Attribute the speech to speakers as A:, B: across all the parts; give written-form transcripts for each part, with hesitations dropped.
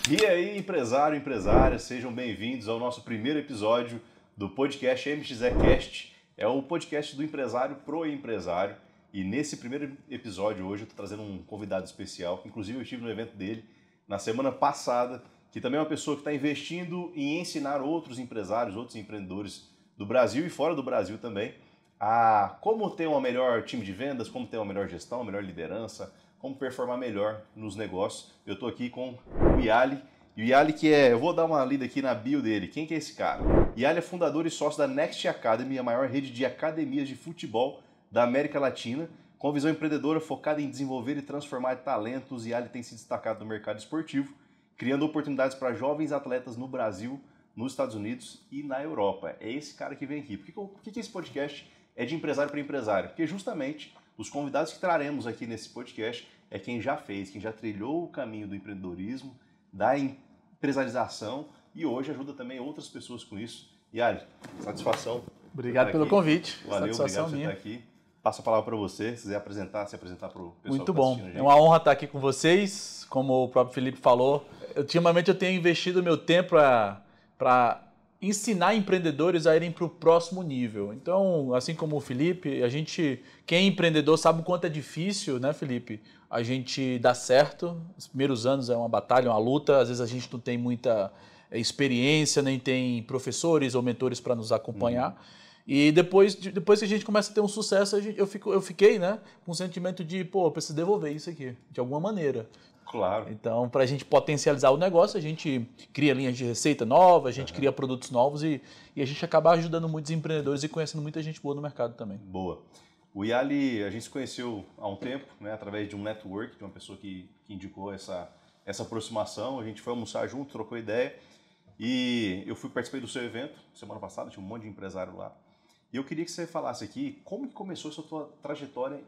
A: E aí, empresário, empresária, sejam bem-vindos ao nosso primeiro episódio do podcast MXEcast. É o podcast do empresário pro empresário. E nesse primeiro episódio hoje eu estou trazendo um convidado especial, que inclusive eu estive no evento dele na semana passada, que também é uma pessoa que está investindo em ensinar outros empresários, outros empreendedores do Brasil e fora do Brasil também, a como ter um melhor time de vendas, como ter uma melhor gestão, uma melhor liderança, como performar melhor nos negócios. Eu estou aqui com o Yali. E o Yali eu vou dar uma lida aqui na bio dele. Quem que é esse cara? Yali é fundador e sócio da Next Academy, a maior rede de academias de futebol da América Latina. Com visão empreendedora focada em desenvolver e transformar talentos, Yali tem se destacado no mercado esportivo, criando oportunidades para jovens atletas no Brasil, nos Estados Unidos e na Europa. É esse cara que vem aqui. Por que esse podcast é de empresário para empresário? Porque justamente os convidados que traremos aqui nesse podcast é quem já fez, quem já trilhou o caminho do empreendedorismo, da empresarização e hoje ajuda também outras pessoas com isso. Yali, satisfação.
B: Obrigado pelo convite.
A: Valeu, obrigado por você estar aqui. Passo a palavra para você, se quiser se apresentar para o pessoal.
B: Muito bom. É uma honra estar aqui com vocês. Como o próprio Felipe falou, ultimamente eu tenho investido meu tempo para ensinar empreendedores a irem para o próximo nível. Então, assim como o Felipe, quem é empreendedor sabe o quanto é difícil, né, Felipe? A gente dar certo. Os primeiros anos é uma batalha, uma luta. Às vezes a gente não tem muita experiência, nem tem professores ou mentores para nos acompanhar. E depois que a gente começa a ter um sucesso, eu fiquei, né, com o sentimento de, eu preciso devolver isso aqui, de alguma maneira.
A: Claro.
B: Então, para a gente potencializar o negócio, a gente cria linhas de receita nova, a gente cria produtos novos e a gente acaba ajudando muitos empreendedores e conhecendo muita gente boa no mercado também.
A: Boa. O Yali, a gente se conheceu há um tempo, né, através de um network, de uma pessoa que indicou essa aproximação. A gente foi almoçar junto, trocou ideia e eu participei do seu evento semana passada, tinha um monte de empresário lá. E eu queria que você falasse aqui como que começou essa tua trajetória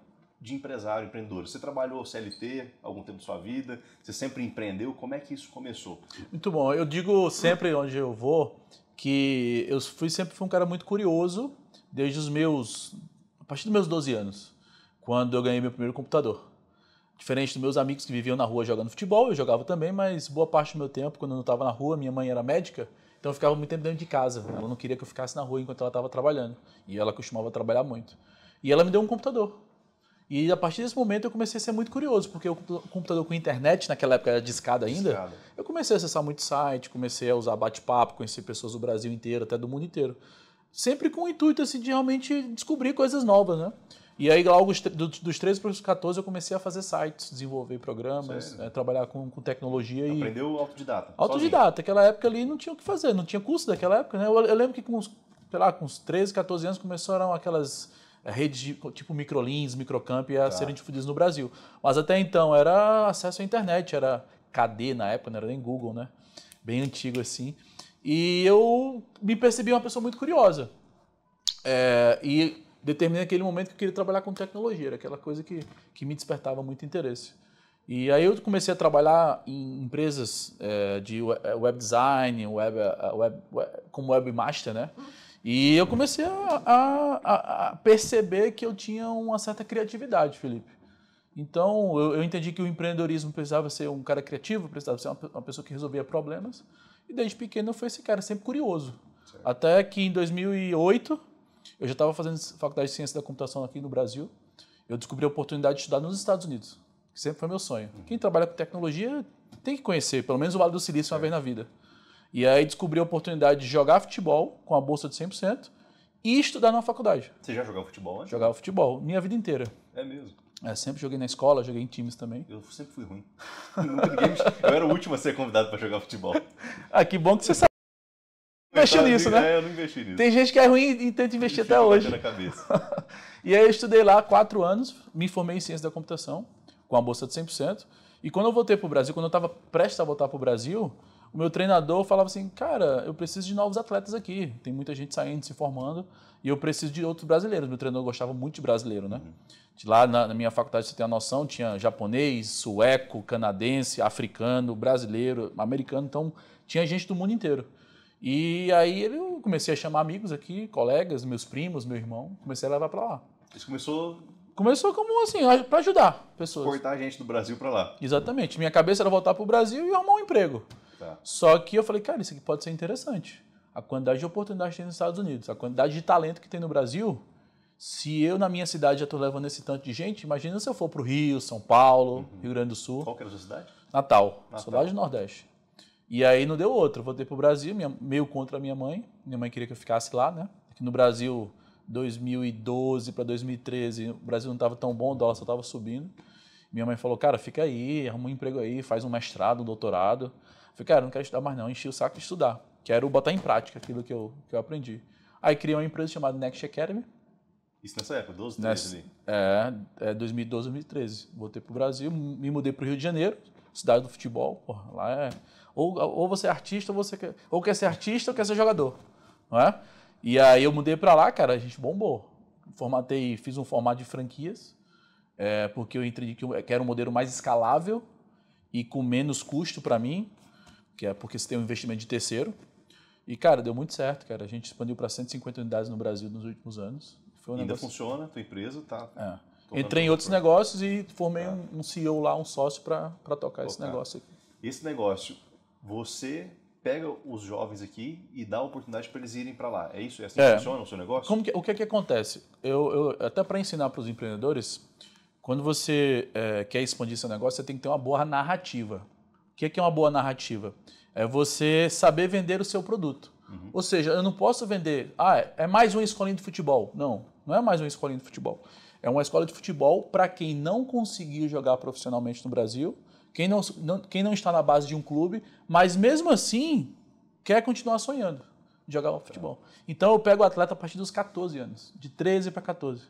A: de empresário, empreendedor. Você trabalhou CLT algum tempo da sua vida? Você sempre empreendeu? Como é que isso começou?
B: Muito bom. Eu digo sempre onde eu vou que eu sempre fui um cara muito curioso desde a partir dos meus 12 anos, quando eu ganhei meu primeiro computador. Diferente dos meus amigos que viviam na rua jogando futebol, eu jogava também, mas boa parte do meu tempo, quando eu não estava na rua, minha mãe era médica, então eu ficava muito tempo dentro de casa. Ela não queria que eu ficasse na rua enquanto ela estava trabalhando. E ela costumava trabalhar muito. E ela me deu um computador. E a partir desse momento eu comecei a ser muito curioso, porque o computador com internet, naquela época era discada ainda, eu comecei a acessar muito site, comecei a usar bate-papo, conhecer pessoas do Brasil inteiro, até do mundo inteiro. Sempre com o intuito assim, de realmente descobrir coisas novas, né? E aí, logo dos 13 para os 14, eu comecei a fazer sites, desenvolver programas, trabalhar com tecnologia.
A: Aprendeu autodidata?
B: Autodidata. Naquela época ali não tinha o que fazer, não tinha curso daquela época, né? Eu lembro que com uns 13, 14 anos começaram aquelas redes tipo Microlins, Microcamp a serem difundidas no Brasil. Mas até então era acesso à internet, era KD na época, não era nem Google, né? Bem antigo assim. E eu me percebi uma pessoa muito curiosa. E determinei aquele momento que eu queria trabalhar com tecnologia, era aquela coisa que me despertava muito interesse. E aí eu comecei a trabalhar em empresas de web design, como webmaster, né? E eu comecei a perceber que eu tinha uma certa criatividade, Felipe. Então eu entendi que o empreendedorismo precisava ser um cara criativo, precisava ser uma pessoa que resolvia problemas. E desde pequeno eu fui esse cara, sempre curioso. Certo. Até que em 2008... eu já estava fazendo faculdade de ciência da computação aqui no Brasil. Eu descobri a oportunidade de estudar nos Estados Unidos, que sempre foi meu sonho. Quem trabalha com tecnologia tem que conhecer, pelo menos o Vale do Silício uma vez na vida. E aí descobri a oportunidade de jogar futebol com a bolsa de 100% e estudar na faculdade.
A: Você já jogava futebol antes?
B: Jogava futebol, minha vida inteira.
A: É mesmo?
B: Sempre joguei na escola, joguei em times também.
A: Eu sempre fui ruim. Eu era o último a ser convidado para jogar futebol.
B: Que bom que você sabe. Investiu nisso, né?
A: Eu não investi nisso.
B: Tem gente que é ruim e tenta investir até hoje.
A: Na cabeça.
B: E aí eu estudei lá 4 anos, me formei em ciência da computação, com a bolsa de 100%. E quando eu voltei para o Brasil, quando eu estava prestes a voltar para o Brasil, o meu treinador falava assim, cara, eu preciso de novos atletas aqui. Tem muita gente saindo, se formando, e eu preciso de outros brasileiros. Meu treinador gostava muito de brasileiro, né? Lá na minha faculdade, você tem a noção, tinha japonês, sueco, canadense, africano, brasileiro, americano. Então, tinha gente do mundo inteiro. E aí eu comecei a chamar amigos aqui, colegas, meus primos, meu irmão, comecei a levar para lá.
A: Isso começou
B: como assim, para ajudar pessoas.
A: Exportar gente do Brasil para lá.
B: Exatamente. Minha cabeça era voltar para o Brasil e arrumar um emprego.
A: Tá.
B: Só que eu falei, cara, isso aqui pode ser interessante. A quantidade de oportunidades que tem nos Estados Unidos, a quantidade de talento que tem no Brasil, se eu na minha cidade já estou levando esse tanto de gente, imagina se eu for para o Rio, São Paulo, Rio Grande do Sul.
A: Qual que era a sua cidade?
B: Natal. Sou lá de Nordeste. E aí não deu outra. Eu voltei pro Brasil, meio contra a minha mãe. Minha mãe queria que eu ficasse lá, né? Aqui no Brasil, 2012 para 2013, o Brasil não estava tão bom, o dólar só estava subindo. Minha mãe falou, cara, fica aí, arruma um emprego aí, faz um mestrado, um doutorado. Eu falei, cara, não quero estudar mais não, enchi o saco de estudar. Quero botar em prática aquilo que eu aprendi. Aí criei uma empresa chamada Next Academy.
A: Isso nessa época, 12, 13 ali?
B: 2012, 2013. Voltei pro Brasil, me mudei pro Rio de Janeiro, cidade do futebol. Porra, lá é... Ou você é artista, ou quer ser artista ou quer ser jogador. Não é? E aí eu mudei para lá, cara, a gente bombou. Fiz um formato de franquias, porque eu entendi que era um modelo mais escalável e com menos custo para mim, que é porque você tem um investimento de terceiro. E, cara, deu muito certo, cara. A gente expandiu para 150 unidades no Brasil nos últimos anos.
A: Ainda funciona, tua empresa tá...
B: Entrei em outros negócios e formei um CEO lá, um sócio para tocar esse negócio aqui.
A: Esse negócio, você pega os jovens aqui e dá a oportunidade para eles irem para lá. É isso? É assim que funciona o seu negócio?
B: O que acontece? Até para ensinar para os empreendedores, quando você quer expandir seu negócio, você tem que ter uma boa narrativa. O que é uma boa narrativa? É você saber vender o seu produto. Ou seja, eu não posso vender, é mais uma escolinha de futebol. Não é mais uma escolinha de futebol. É uma escola de futebol para quem não conseguiu jogar profissionalmente no Brasil, quem não está na base de um clube, mas mesmo assim quer continuar sonhando de jogar futebol. Então eu pego o atleta a partir dos 14 anos, de 13 para 14.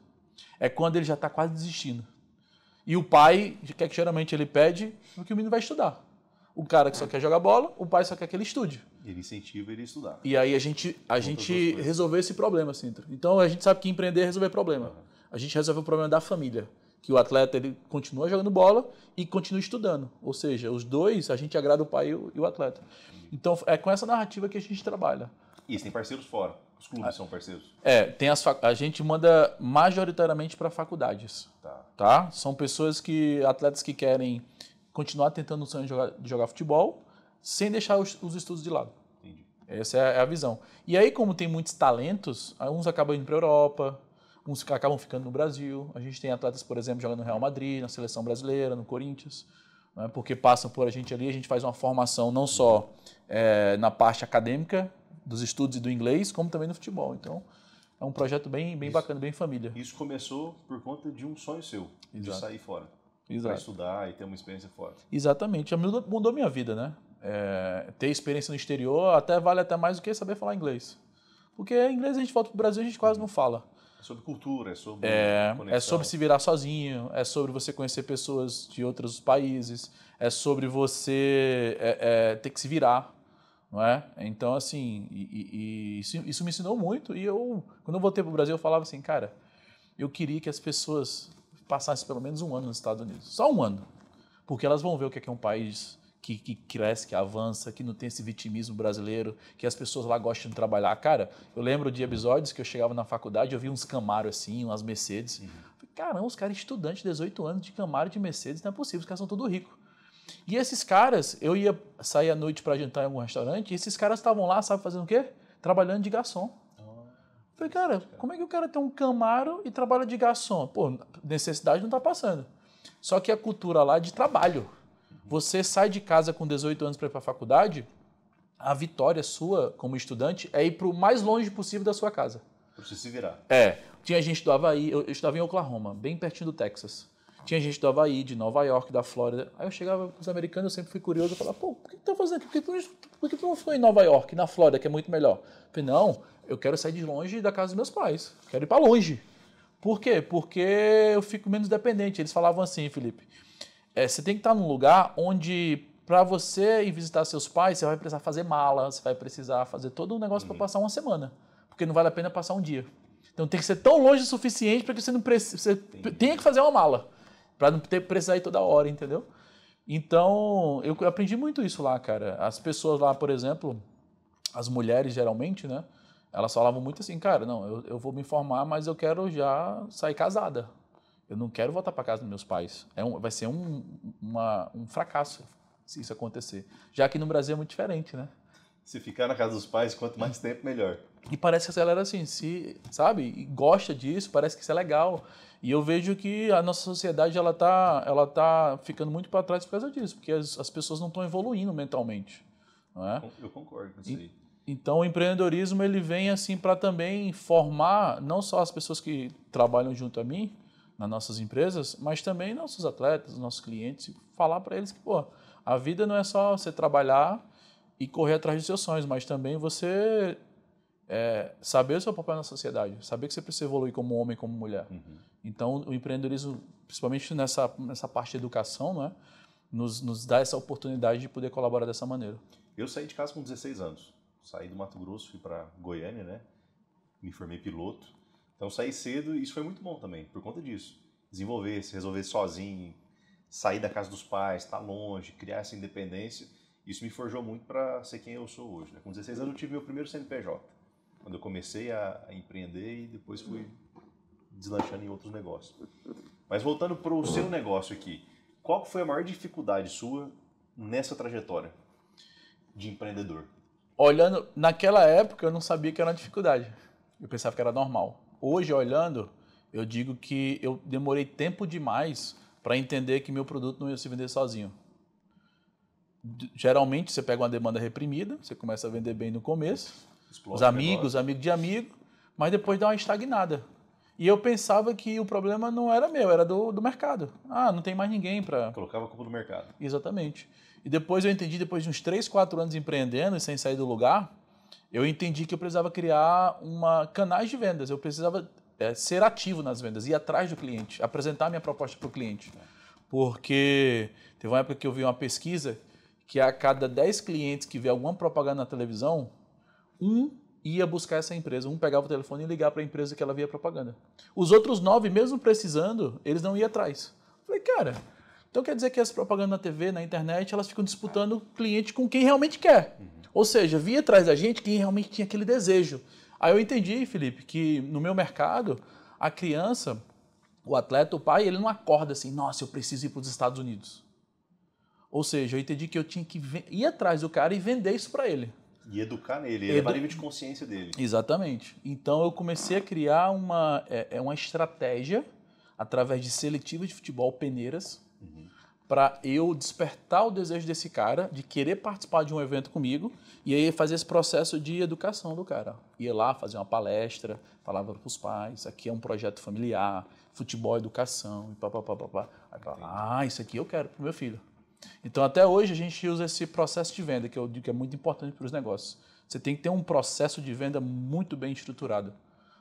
B: É quando ele já está quase desistindo. E o pai, que geralmente ele pede, que o menino vai estudar. O cara que só quer jogar bola, o pai só quer que ele estude.
A: Ele incentiva ele a estudar.
B: E aí a gente resolveu esse problema, Sintra. Então a gente sabe que empreender é resolver problema. A gente resolveu o problema da família. Que o atleta ele continua jogando bola e continua estudando. Ou seja, os dois, a gente agrada o pai e o atleta. Então é com essa narrativa que a gente trabalha.
A: E tem parceiros fora? Os clubes são parceiros?
B: A gente manda majoritariamente para faculdades. Tá? São atletas que querem continuar tentando o sonho de jogar futebol sem deixar os estudos de lado.
A: Entendi.
B: Essa é a visão. E aí, como tem muitos talentos, uns acabam indo para a Europa, uns acabam ficando no Brasil. A gente tem atletas, por exemplo, jogando no Real Madrid, na seleção brasileira, no Corinthians, né, porque passam por a gente ali, a gente faz uma formação não só na parte acadêmica, dos estudos e do inglês, como também no futebol. Então, é um projeto bem bacana, bem família.
A: Isso começou por conta de um sonho seu, de sair fora. Para estudar e ter uma experiência fora.
B: Exatamente. Mudou minha vida, né? Ter experiência no exterior vale até mais do que saber falar inglês. Porque inglês a gente volta para o Brasil e a gente quase não fala.
A: É sobre cultura, é sobre conexão.
B: É sobre se virar sozinho, é sobre você conhecer pessoas de outros países, é sobre você ter que se virar, não é? Então, assim, isso me ensinou muito. E quando eu voltei para o Brasil, eu falava assim, cara, eu queria que as pessoas passassem pelo menos um ano nos Estados Unidos. Só um ano. Porque elas vão ver o que é um país que cresce, que avança, que não tem esse vitimismo brasileiro, que as pessoas lá gostam de trabalhar. Cara, eu lembro de episódios que eu chegava na faculdade, eu vi uns Camaro assim, umas Mercedes. Falei, caramba, os caras estudantes de 18 anos de Camaro e de Mercedes, não é possível, os caras são todos ricos. E esses caras, eu ia sair à noite para jantar em algum restaurante, e esses caras estavam lá, sabe fazendo o quê? Trabalhando de garçom. Falei, cara, como é que o cara tem um Camaro e trabalha de garçom? Pô, necessidade não está passando. Só que a cultura lá é de trabalho. Você sai de casa com 18 anos para ir para a faculdade, a vitória sua como estudante é ir para o mais longe possível da sua casa.
A: Para você se virar.
B: Tinha gente do Havaí, eu estudava em Oklahoma, bem pertinho do Texas. Tinha gente do Havaí, de Nova York, da Flórida. Aí eu chegava com os americanos, eu sempre fui curioso, eu falava, pô, por que tu tá fazendo aqui? Por que tu não foi em Nova York, na Flórida, que é muito melhor? Eu falei, não, eu quero sair de longe da casa dos meus pais. Quero ir para longe. Por quê? Porque eu fico menos dependente. Eles falavam assim, Felipe, você tem que estar num lugar onde, para você ir visitar seus pais, você vai precisar fazer mala, você vai precisar fazer todo um negócio para passar uma semana. Porque não vale a pena passar um dia. Então tem que ser tão longe o suficiente para que você tenha que fazer uma mala. Para não precisar ir toda hora, entendeu? Então, eu aprendi muito isso lá, cara. As pessoas lá, por exemplo, as mulheres geralmente, né? Elas falavam muito assim, cara, não, eu vou me formar, mas eu quero já sair casada. Eu não quero voltar para casa dos meus pais. Vai ser um fracasso se isso acontecer. Já que no Brasil é muito diferente, né?
A: Se ficar na casa dos pais, quanto mais tempo, melhor.
B: E parece que a galera assim, sabe, e gosta disso, parece que isso é legal. E eu vejo que a nossa sociedade ela tá ficando muito para trás por causa disso, porque as pessoas não estão evoluindo mentalmente, não é?
A: Eu concordo com isso aí.
B: Então o empreendedorismo ele vem assim para também formar não só as pessoas que trabalham junto a mim nas nossas empresas, mas também nossos atletas, nossos clientes, e falar para eles que pô, a vida não é só você trabalhar e correr atrás dos seus sonhos, mas também você saber o seu papel na sociedade, saber que você precisa evoluir como homem, como mulher. Então, o empreendedorismo, principalmente nessa parte de educação, não é? nos dá essa oportunidade de poder colaborar dessa maneira.
A: Eu saí de casa com 16 anos. Saí do Mato Grosso, fui para Goiânia, né? Me formei piloto. Então, saí cedo e isso foi muito bom também, por conta disso. Desenvolver-se, resolver sozinho, sair da casa dos pais, estar longe, criar essa independência. Isso me forjou muito para ser quem eu sou hoje. Né? Com 16 anos eu tive meu primeiro CNPJ, quando eu comecei a empreender e depois fui deslanchando em outros negócios. Mas voltando para o seu negócio aqui, qual foi a maior dificuldade sua nessa trajetória de empreendedor?
B: Olhando, naquela época eu não sabia que era uma dificuldade. Eu pensava que era normal. Hoje, olhando, eu digo que eu demorei tempo demais para entender que meu produto não ia se vender sozinho. Geralmente você pega uma demanda reprimida, você começa a vender bem no começo, explode os amigos de amigo, mas depois dá uma estagnada. E eu pensava que o problema não era meu, era do mercado. Ah, não tem mais ninguém para...
A: Colocava a culpa no mercado.
B: Exatamente. E depois eu entendi, depois de uns 3, 4 anos empreendendo e sem sair do lugar, eu entendi que eu precisava criar canais de vendas. Eu precisava ser ativo nas vendas, ir atrás do cliente, apresentar minha proposta para o cliente. Porque teve uma época que eu vi uma pesquisa que a cada 10 clientes que vê alguma propaganda na televisão, um ia buscar essa empresa, um pegava o telefone e ligava para a empresa que ela via propaganda. Os outros 9, mesmo precisando, eles não iam atrás. Eu falei, cara, então quer dizer que as propagandas na TV, na internet, elas ficam disputando o cliente com quem realmente quer. Ou seja, vinha atrás da gente quem realmente tinha aquele desejo. Aí eu entendi, Felipe, que no meu mercado, a criança, o atleta, o pai, ele não acorda assim, nossa, eu preciso ir para os Estados Unidos. Ou seja, eu entendi que eu tinha que ir atrás do cara e vender isso para ele.
A: E educar nele, elevar o nível de consciência dele.
B: Exatamente. Então eu comecei a criar uma estratégia através de seletiva de futebol peneiras para eu despertar o desejo desse cara de querer participar de um evento comigo e aí fazer esse processo de educação do cara. Ia lá fazer uma palestra, falava para os pais, aqui é um projeto familiar, futebol, educação, e papapá. Aí isso aqui eu quero para o meu filho. Então, até hoje, a gente usa esse processo de venda, que eu digo que é muito importante para os negócios. Você tem que ter um processo de venda muito bem estruturado,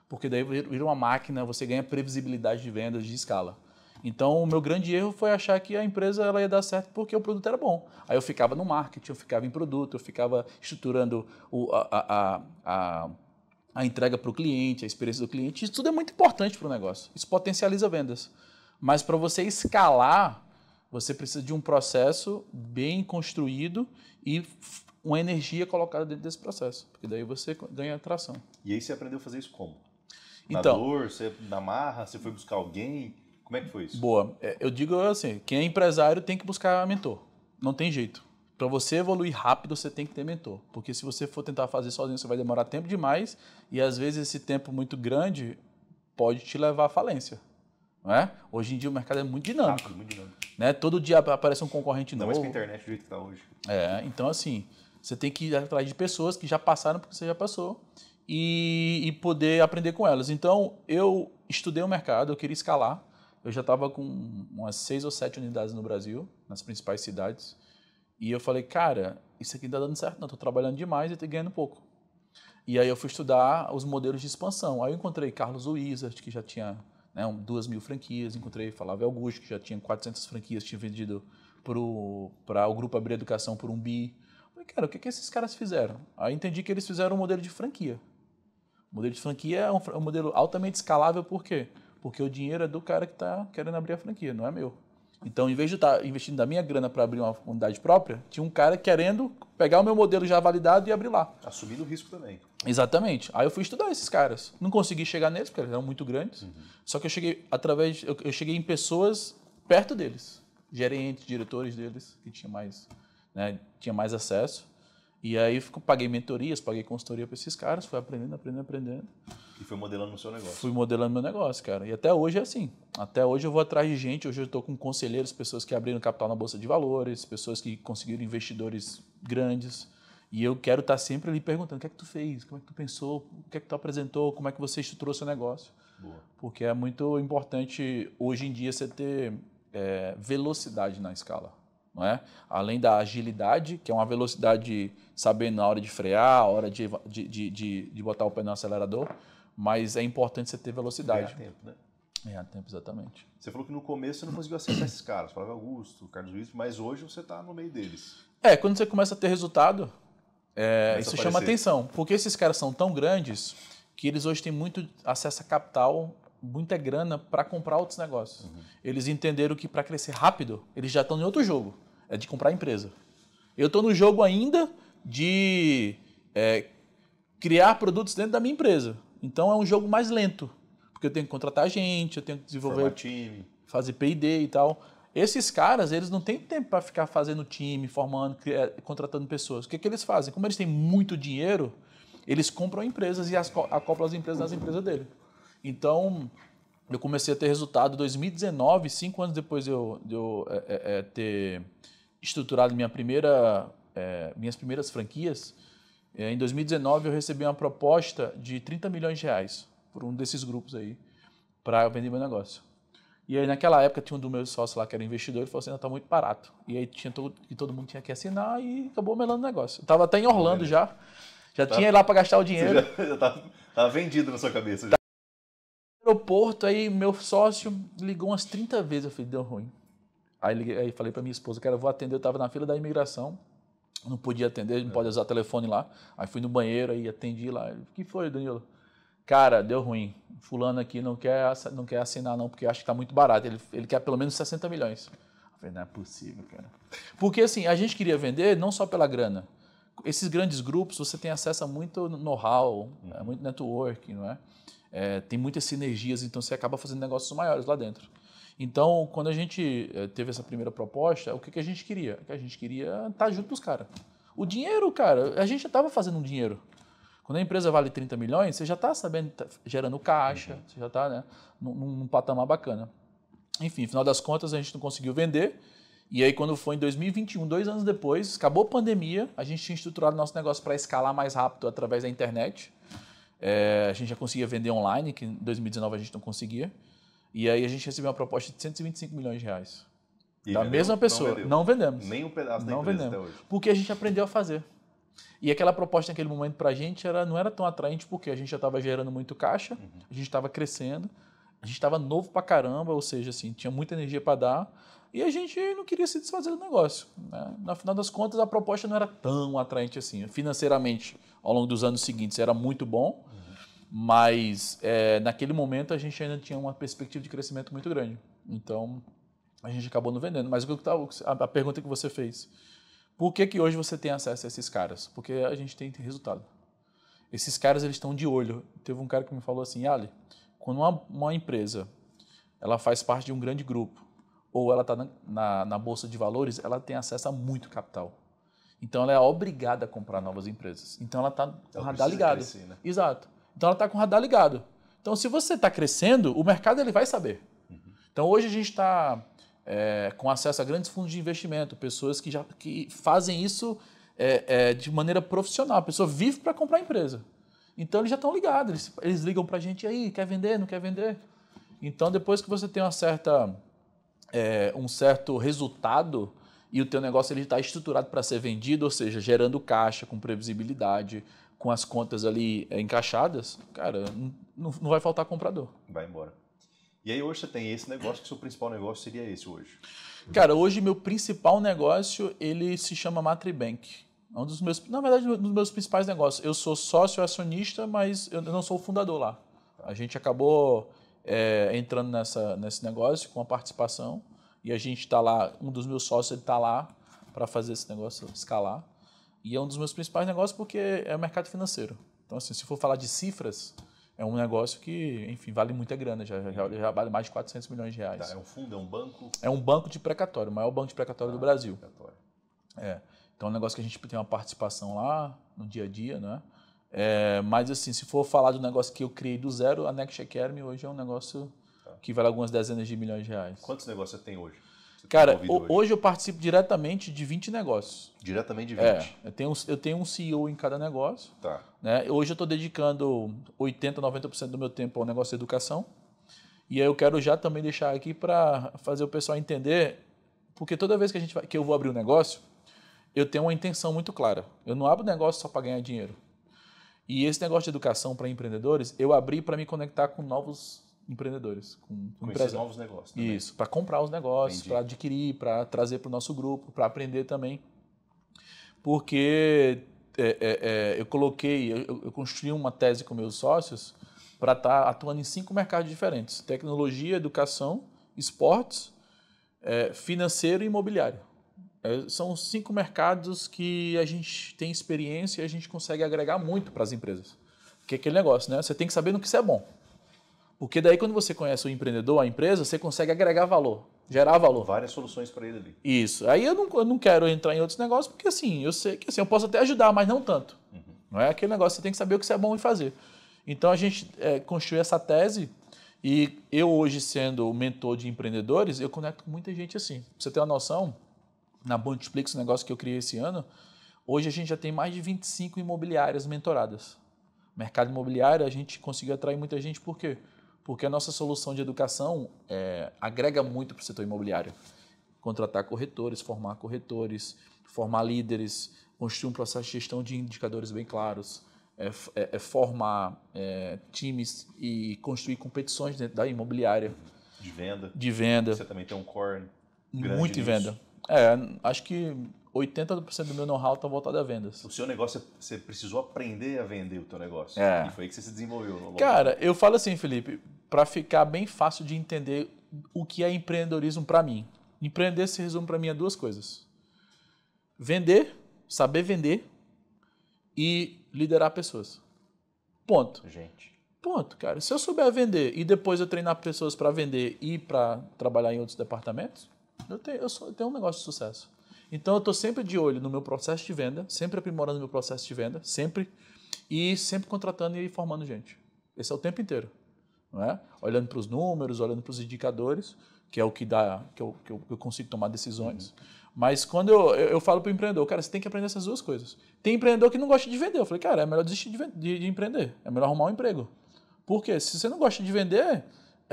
B: porque daí vira uma máquina, você ganha previsibilidade de vendas de escala. Então, o meu grande erro foi achar que a empresa ela ia dar certo porque o produto era bom. Aí eu ficava no marketing, eu ficava em produto, eu ficava estruturando a entrega para o cliente, a experiência do cliente. Isso tudo é muito importante para o negócio. Isso potencializa vendas. Mas para você escalar, você precisa de um processo bem construído e uma energia colocada dentro desse processo, porque daí você ganha atração.
A: E aí você aprendeu a fazer isso como?
B: Então,
A: Na dor, você na marra, você foi buscar alguém? Como é que foi isso?
B: Boa. Eu digo assim, quem é empresário tem que buscar mentor. Não tem jeito. Para você evoluir rápido, você tem que ter mentor. Porque se você for tentar fazer sozinho, você vai demorar tempo demais e às vezes esse tempo muito grande pode te levar à falência. Não é? Hoje em dia o mercado é muito dinâmico.
A: Rápido, muito dinâmico.
B: Né? Todo dia aparece um concorrente novo.
A: Não, mas com a internet do jeito que está hoje.
B: Então assim, você tem que ir atrás de pessoas que já passaram porque você já passou e poder aprender com elas. Então, eu estudei o mercado, eu queria escalar. Eu já estava com umas 6 ou 7 unidades no Brasil, nas principais cidades. E eu falei, cara, isso aqui não está dando certo, não. Estou trabalhando demais e estou ganhando pouco. E aí eu fui estudar os modelos de expansão. Aí eu encontrei Carlos Wizard, que já tinha 2.000 franquias. Encontrei Flávio Augusto, que já tinha 400 franquias, tinha vendido para o Grupo Abrir Educação por 1 bi. Falei, cara, o que esses caras fizeram? Aí entendi que eles fizeram um modelo de franquia. O modelo de franquia é um modelo altamente escalável, por quê? Porque o dinheiro é do cara que está querendo abrir a franquia, não é meu. Então, em vez de estar investindo da minha grana para abrir uma unidade própria, tinha um cara querendo pegar o meu modelo já validado e abrir lá.
A: Assumindo o risco também.
B: Exatamente. Aí eu fui estudar esses caras. Não consegui chegar neles, porque eles eram muito grandes. Só que eu cheguei eu cheguei em pessoas perto deles. Gerentes, diretores deles, que tinha mais né? Tinha mais acesso. E aí paguei mentorias, paguei consultoria para esses caras, fui aprendendo.
A: E foi modelando o seu negócio.
B: Fui modelando meu negócio, cara. E até hoje é assim. Até hoje eu vou atrás de gente, hoje eu estou com conselheiros, pessoas que abriram capital na Bolsa de Valores, pessoas que conseguiram investidores grandes. E eu quero estar sempre ali perguntando, o que é que tu fez? Como é que tu pensou? O que é que tu apresentou? Como é que você estruturou seu negócio?
A: Boa.
B: Porque é muito importante, hoje em dia, você ter velocidade na escala. Não é? Além da agilidade, que é uma velocidade sabendo na hora de frear, a hora de botar o pé no acelerador, mas é importante você ter velocidade.
A: Ganhar tempo, né?
B: Ganhar tempo, exatamente.
A: Você falou que no começo você não conseguiu acessar esses caras, Flávio Augusto, Carlos Luiz, mas hoje você está no meio deles.
B: Quando você começa a ter resultado, isso chama atenção, porque esses caras são tão grandes que eles hoje têm muito acesso a capital, muita grana para comprar outros negócios. Uhum. Eles entenderam que para crescer rápido, eles já estão em outro jogo, é de comprar empresa. Eu estou no jogo ainda de criar produtos dentro da minha empresa. Então é um jogo mais lento, porque eu tenho que contratar gente, eu tenho que desenvolver time, fazer P&D e tal. Esses caras, eles não têm tempo para ficar fazendo time, formando, contratando pessoas. O que eles fazem? Como eles têm muito dinheiro, eles compram empresas e acoplam as empresas nas empresas dele. Então, eu comecei a ter resultado em 2019, 5 anos depois de eu ter estruturado minhas primeiras franquias. Em 2019, eu recebi uma proposta de 30 milhões de reais por um desses grupos aí para vender meu negócio. E aí, naquela época, tinha um dos meus sócios lá que era investidor, ele falou assim, está muito barato. E aí, todo mundo tinha que assinar e acabou melando o negócio. Eu estava até em Orlando já tinha ido lá para gastar o dinheiro.
A: Você já estava vendido na sua cabeça. Já.
B: No aeroporto, aí meu sócio ligou umas 30 vezes, eu falei, deu ruim. Aí falei para minha esposa, cara, eu vou atender, eu estava na fila da imigração, não podia atender, não pode usar telefone lá. Aí fui no banheiro, aí atendi lá. O que foi, Danilo? Cara, deu ruim. Fulano aqui não quer assinar não, porque acha que está muito barato. Ele quer pelo menos 60 milhões. Eu falei, não é possível, cara. Porque assim, a gente queria vender não só pela grana. Esses grandes grupos, você tem acesso a muito know-how, muito networking, não é? Tem muitas sinergias, então você acaba fazendo negócios maiores lá dentro. Então, quando a gente teve essa primeira proposta, o que a gente queria? A gente queria estar junto dos caras. O dinheiro, cara, a gente já estava fazendo um dinheiro. Quando a empresa vale 30 milhões, você já está sabendo, gerando caixa, você já está num patamar bacana. Enfim, no final das contas, a gente não conseguiu vender. E aí, quando foi em 2021, 2 anos depois, acabou a pandemia, a gente tinha estruturado nosso negócio para escalar mais rápido através da internet. A gente já conseguia vender online, que em 2019 a gente não conseguia. E aí a gente recebeu uma proposta de 125 milhões de reais. Da mesma pessoa. Não vendemos.
A: Nem um pedaço da empresa até hoje.
B: Porque a gente aprendeu a fazer. E aquela proposta naquele momento para a gente não era tão atraente, porque a gente já estava gerando muito caixa, a gente estava crescendo, a gente estava novo pra caramba, ou seja, assim, tinha muita energia para dar, e a gente não queria se desfazer do negócio. Né? No final das contas, a proposta não era tão atraente assim. Financeiramente, ao longo dos anos seguintes, era muito bom, mas naquele momento a gente ainda tinha uma perspectiva de crescimento muito grande. Então, a gente acabou não vendendo. Mas a pergunta que você fez, por que hoje você tem acesso a esses caras? Porque a gente tem resultado. Esses caras, eles estão de olho. Teve um cara que me falou assim, Ali, quando uma empresa ela faz parte de um grande grupo, ou ela está na Bolsa de Valores, ela tem acesso a muito capital. Então, ela é obrigada a comprar novas empresas. Então, ela está com o radar ligado.
A: Crescer, né?
B: Exato. Então, ela está com o radar ligado. Então, se você está crescendo, o mercado ele vai saber. Então, hoje a gente está com acesso a grandes fundos de investimento, pessoas que fazem isso de maneira profissional. A pessoa vive para comprar empresa. Então, eles já estão ligados. Eles ligam para a gente, e aí, quer vender, não quer vender? Então, depois que você tem um certo resultado e o teu negócio está estruturado para ser vendido, ou seja, gerando caixa, com previsibilidade, com as contas ali encaixadas, cara, não vai faltar comprador.
A: Vai embora. E aí hoje você tem esse negócio, que o seu principal negócio seria esse hoje?
B: Cara, hoje meu principal negócio, ele se chama Matribank. Um dos meus, na verdade, um dos meus principais negócios. Eu sou sócio acionista, mas eu não sou o fundador lá. A gente acabou entrando nesse negócio com a participação e a gente está lá, um dos meus sócios está lá para fazer esse negócio escalar. E é um dos meus principais negócios porque é o mercado financeiro. Então, assim, se for falar de cifras, é um negócio que, enfim, vale muita grana, já vale mais de 400 milhões de reais.
A: Tá, é um fundo, é um banco?
B: É um banco de precatório, o maior banco de precatório do Brasil.
A: Precatório.
B: Então é um negócio que a gente tem uma participação lá no dia a dia, né? Mas assim, se for falar do negócio que eu criei do zero, a Next Academy hoje é um negócio que vale algumas dezenas de milhões de reais.
A: Quantos negócios você tem hoje?
B: Cara, hoje eu participo diretamente de 20 negócios.
A: Diretamente de 20?
B: Eu tenho um CEO em cada negócio.
A: Tá.
B: Né? Hoje eu estou dedicando 80%, 90% do meu tempo ao negócio de educação. E aí eu quero já também deixar aqui para fazer o pessoal entender, porque toda vez que eu vou abrir um negócio, eu tenho uma intenção muito clara. Eu não abro negócio só para ganhar dinheiro. E esse negócio de educação para empreendedores, eu abri para me conectar com novos empreendedores, com
A: conhecer novos negócios também.
B: Isso, para comprar os negócios, para adquirir, para trazer para o nosso grupo, para aprender também. Porque eu construí uma tese com meus sócios para estar atuando em 5 mercados diferentes: tecnologia, educação, esportes, financeiro e imobiliário. São 5 mercados que a gente tem experiência e a gente consegue agregar muito para as empresas. Porque é aquele negócio, né? Você tem que saber no que você é bom. Porque daí quando você conhece o empreendedor, a empresa, você consegue agregar valor, gerar valor.
A: Várias soluções para ele ali.
B: Isso. Aí eu não quero entrar em outros negócios, porque assim, eu sei que assim, eu posso até ajudar, mas não tanto. Não é aquele negócio, você tem que saber o que você é bom em fazer. Então a gente construiu essa tese e eu hoje sendo o mentor de empreendedores, eu conecto com muita gente assim. Pra você ter uma noção, na Multiplix, o negócio que eu criei esse ano, hoje a gente já tem mais de 25 imobiliárias mentoradas. Mercado imobiliário, a gente conseguiu atrair muita gente, por quê? Porque a nossa solução de educação agrega muito para o setor imobiliário. Contratar corretores, formar líderes, construir um processo de gestão de indicadores bem claros, formar times e construir competições dentro da imobiliária.
A: De venda. Você também tem um core grande
B: muito em venda. Acho que 80% do meu know-how está voltado a vendas.
A: O seu negócio, você precisou aprender a vender o teu negócio. E foi aí que você se desenvolveu.
B: Cara, eu falo assim, Felipe, para ficar bem fácil de entender o que é empreendedorismo para mim. Empreender se resume para mim a 2 coisas. Vender, saber vender e liderar pessoas. Ponto. Ponto, cara. Se eu souber vender e depois eu treinar pessoas para vender e para trabalhar em outros departamentos, eu tenho um negócio de sucesso. Então, eu estou sempre de olho no meu processo de venda, sempre aprimorando meu processo de venda, sempre contratando e formando gente. Esse é o tempo inteiro. Não é? Olhando para os números, olhando para os indicadores, que é o que dá, que eu consigo tomar decisões. Mas quando eu falo para o empreendedor, cara, você tem que aprender essas 2 coisas. Tem empreendedor que não gosta de vender. Eu falei, cara, é melhor desistir de empreender. É melhor arrumar um emprego. Por quê? Se você não gosta de vender,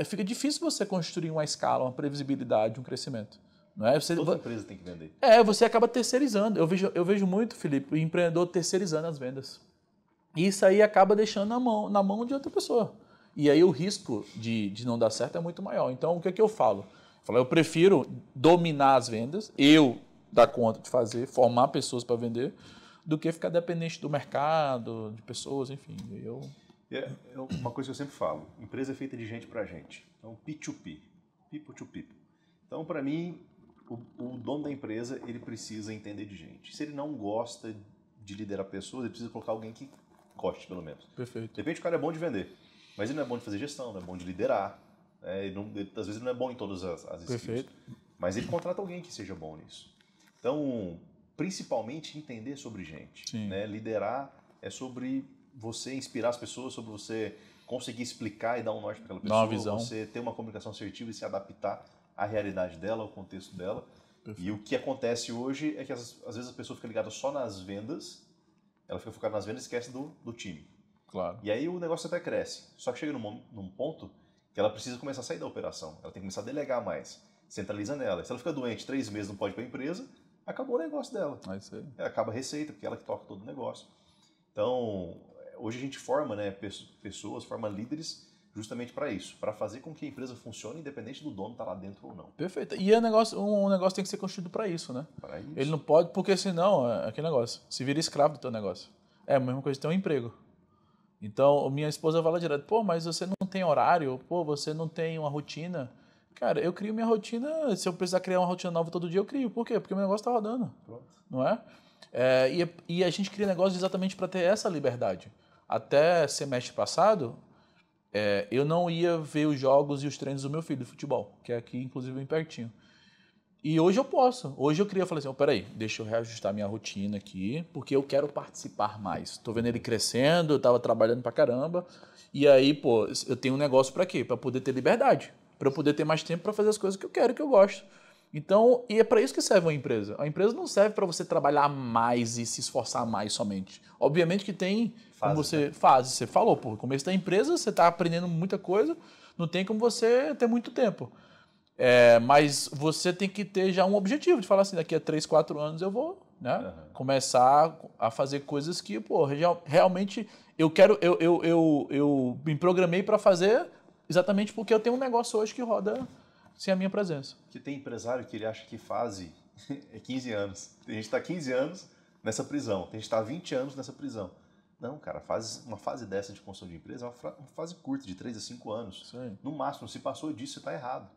B: fica difícil você construir uma escala, uma previsibilidade, um crescimento. Não é?
A: Toda empresa tem que vender.
B: Você acaba terceirizando. Eu vejo muito, Felipe, o empreendedor terceirizando as vendas. E isso aí acaba deixando na mão de outra pessoa. E aí o risco de não dar certo é muito maior. Então, o que é que eu falo? Eu prefiro dominar as vendas, eu dar conta de fazer, formar pessoas para vender, do que ficar dependente do mercado, de pessoas, enfim.
A: Uma coisa que eu sempre falo, empresa é feita de gente para gente. Então, P2P, people to people. Então, para mim, o dono da empresa, ele precisa entender de gente. Se ele não gosta de liderar pessoas, ele precisa colocar alguém que goste, pelo menos.
B: Perfeito.
A: De repente, o cara é bom de vender, mas ele não é bom de fazer gestão, não é bom de liderar. Às vezes ele não é bom em todas as skills.
B: Perfeito.
A: Mas ele contrata alguém que seja bom nisso. Então, principalmente, entender sobre gente. Né? Liderar é sobre você inspirar as pessoas, sobre você conseguir explicar e dar um norte para aquela pessoa.
B: Dar uma visão.
A: Você ter uma comunicação assertiva e se adaptar à realidade dela, ao contexto dela. Perfeito. E o que acontece hoje é que às vezes a pessoa fica ligada só nas vendas, ela fica focada nas vendas e esquece do time.
B: Claro.
A: E aí o negócio até cresce. Só que chega num ponto que ela precisa começar a sair da operação. Ela tem que começar a delegar mais. Centraliza nela. Se ela fica doente 3 meses, não pode ir para a empresa, acabou o negócio dela. Acaba a receita, porque ela que toca todo o negócio. Então, hoje a gente forma pessoas, forma líderes justamente para isso, para fazer com que a empresa funcione independente do dono estar lá dentro ou não.
B: Perfeito. E um negócio tem que ser construído para isso, né?
A: Para isso.
B: Ele não pode, porque senão, aquele negócio, se vira escravo do teu negócio. É a mesma coisa que ter um emprego. Então, minha esposa fala direto, mas você não tem horário, você não tem uma rotina. Cara, eu crio minha rotina, se eu precisar criar uma rotina nova todo dia, eu crio. Por quê? Porque o meu negócio está rodando. Pronto. Não é? E a gente cria negócios exatamente para ter essa liberdade. Até semestre passado, eu não ia ver os jogos e os treinos do meu filho de futebol, que é aqui, inclusive, bem pertinho. E hoje eu posso. Hoje eu queria falar assim, peraí, deixa eu reajustar minha rotina aqui, porque eu quero participar mais. Tô vendo ele crescendo, eu tava trabalhando pra caramba. E aí, pô, eu tenho um negócio pra quê? Pra poder ter liberdade. Pra eu poder ter mais tempo pra fazer as coisas que eu quero, que eu gosto. Então, e é pra isso que serve uma empresa. A empresa não serve pra você trabalhar mais e se esforçar mais somente. Obviamente que tem como você faz. Você falou, pô, no começo da empresa você tá aprendendo muita coisa, não tem como você ter muito tempo. Mas você tem que ter já um objetivo de falar assim, daqui a 3, 4 anos eu vou, né, começar a fazer coisas que, pô, realmente eu quero, eu me programei para fazer exatamente porque eu tenho um negócio hoje que roda sem a minha presença.
A: Que tem empresário que ele acha que fase é 15 anos. Tem gente que está 15 anos nessa prisão, tem gente que está 20 anos nessa prisão. Não, cara, uma fase dessa de construção de empresa é uma fase curta, de 3 a 5 anos.
B: Sim.
A: No máximo, se passou disso, você está errado.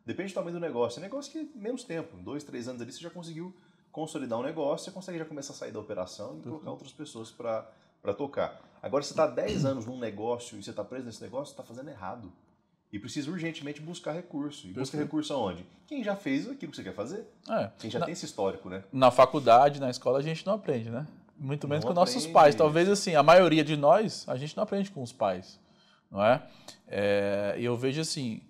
A: Depende do tamanho do negócio. É negócio que menos tempo, 2, 3 anos ali, você já conseguiu consolidar um negócio, você consegue já começar a sair da operação e colocar outras pessoas para tocar. Agora, você está 10 anos num negócio e você está preso nesse negócio, você está fazendo errado. E precisa urgentemente buscar recurso. E busca recurso aonde? Quem já fez aquilo que você quer fazer. Quem já tem esse histórico, né?
B: Na faculdade, na escola, a gente não aprende, né? Muito menos com nossos pais. Talvez, assim, a maioria de nós, a gente não aprende com os pais, não é? E eu vejo, assim,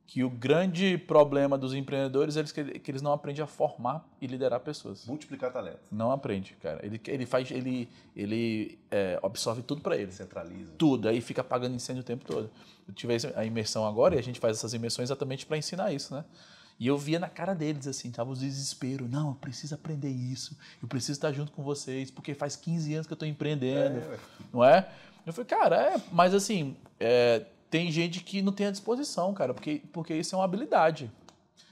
B: que o grande problema dos empreendedores é que eles não aprendem a formar e liderar pessoas.
A: Multiplicar talento.
B: Não aprende, cara. Ele absorve tudo para ele.
A: Centraliza.
B: Tudo. Aí fica apagando incêndio o tempo todo. Eu tive a imersão agora e a gente faz essas imersões exatamente para ensinar isso, né? E eu via na cara deles, assim, tava o desespero. Não, eu preciso aprender isso. Eu preciso estar junto com vocês, porque faz 15 anos que eu estou empreendendo. Não é? Eu falei, cara, mas assim, tem gente que não tem a disposição, cara, porque isso é uma habilidade.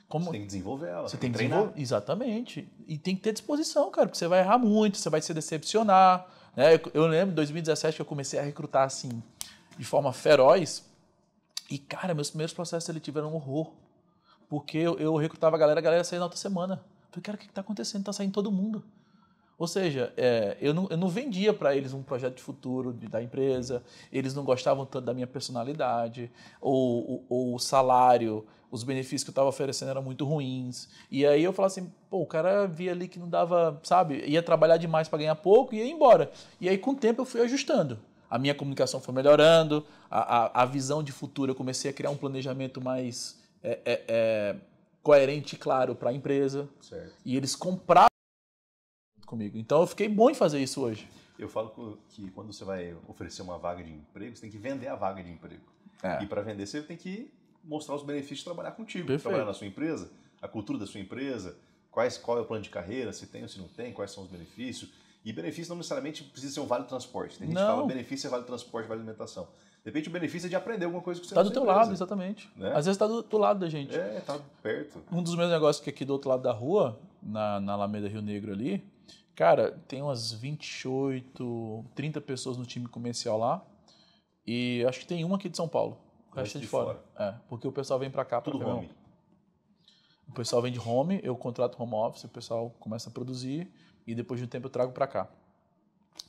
A: Você tem que desenvolver ela.
B: Você tem que treinar. Exatamente. E tem que ter disposição, cara, porque você vai errar muito, você vai se decepcionar. Né? Eu lembro em 2017 que eu comecei a recrutar assim, de forma feroz. E, cara, meus primeiros processos seletivos eram um horror. Porque eu recrutava a galera saía na outra semana. Eu falei, cara, o que está acontecendo? Está saindo todo mundo. Ou seja, eu não vendia para eles um projeto de futuro da empresa, eles não gostavam tanto da minha personalidade, ou o salário, os benefícios que eu estava oferecendo eram muito ruins. E aí eu falava assim, pô, o cara via ali que não dava, sabe, ia trabalhar demais para ganhar pouco e ia embora. E aí com o tempo eu fui ajustando. A minha comunicação foi melhorando, a visão de futuro, eu comecei a criar um planejamento mais coerente e claro para a empresa.
A: Certo.
B: E eles compraram comigo. Então eu fiquei bom em fazer isso hoje.
A: Eu falo que quando você vai oferecer uma vaga de emprego, você tem que vender a vaga de emprego. E para vender, você tem que mostrar os benefícios de trabalhar contigo, de trabalhar na sua empresa, a cultura da sua empresa, qual é o plano de carreira, se tem ou se não tem, quais são os benefícios. E benefício não necessariamente precisa ser um vale transporte. Tem gente que fala benefício é vale transporte, vale alimentação. De repente o benefício é de aprender alguma coisa que você
B: está do teu lado, exatamente.
A: Né?
B: Às vezes está do lado da gente.
A: Está perto.
B: Um dos meus negócios que é aqui do outro lado da rua, na Alameda Rio Negro ali, cara, tem umas 28, 30 pessoas no time comercial lá. E acho que tem uma aqui de São Paulo. O resto é de fora. Porque o pessoal vem para cá.
A: Tudo home.
B: O pessoal vem de home, eu contrato home office, o pessoal começa a produzir e depois de um tempo eu trago para cá.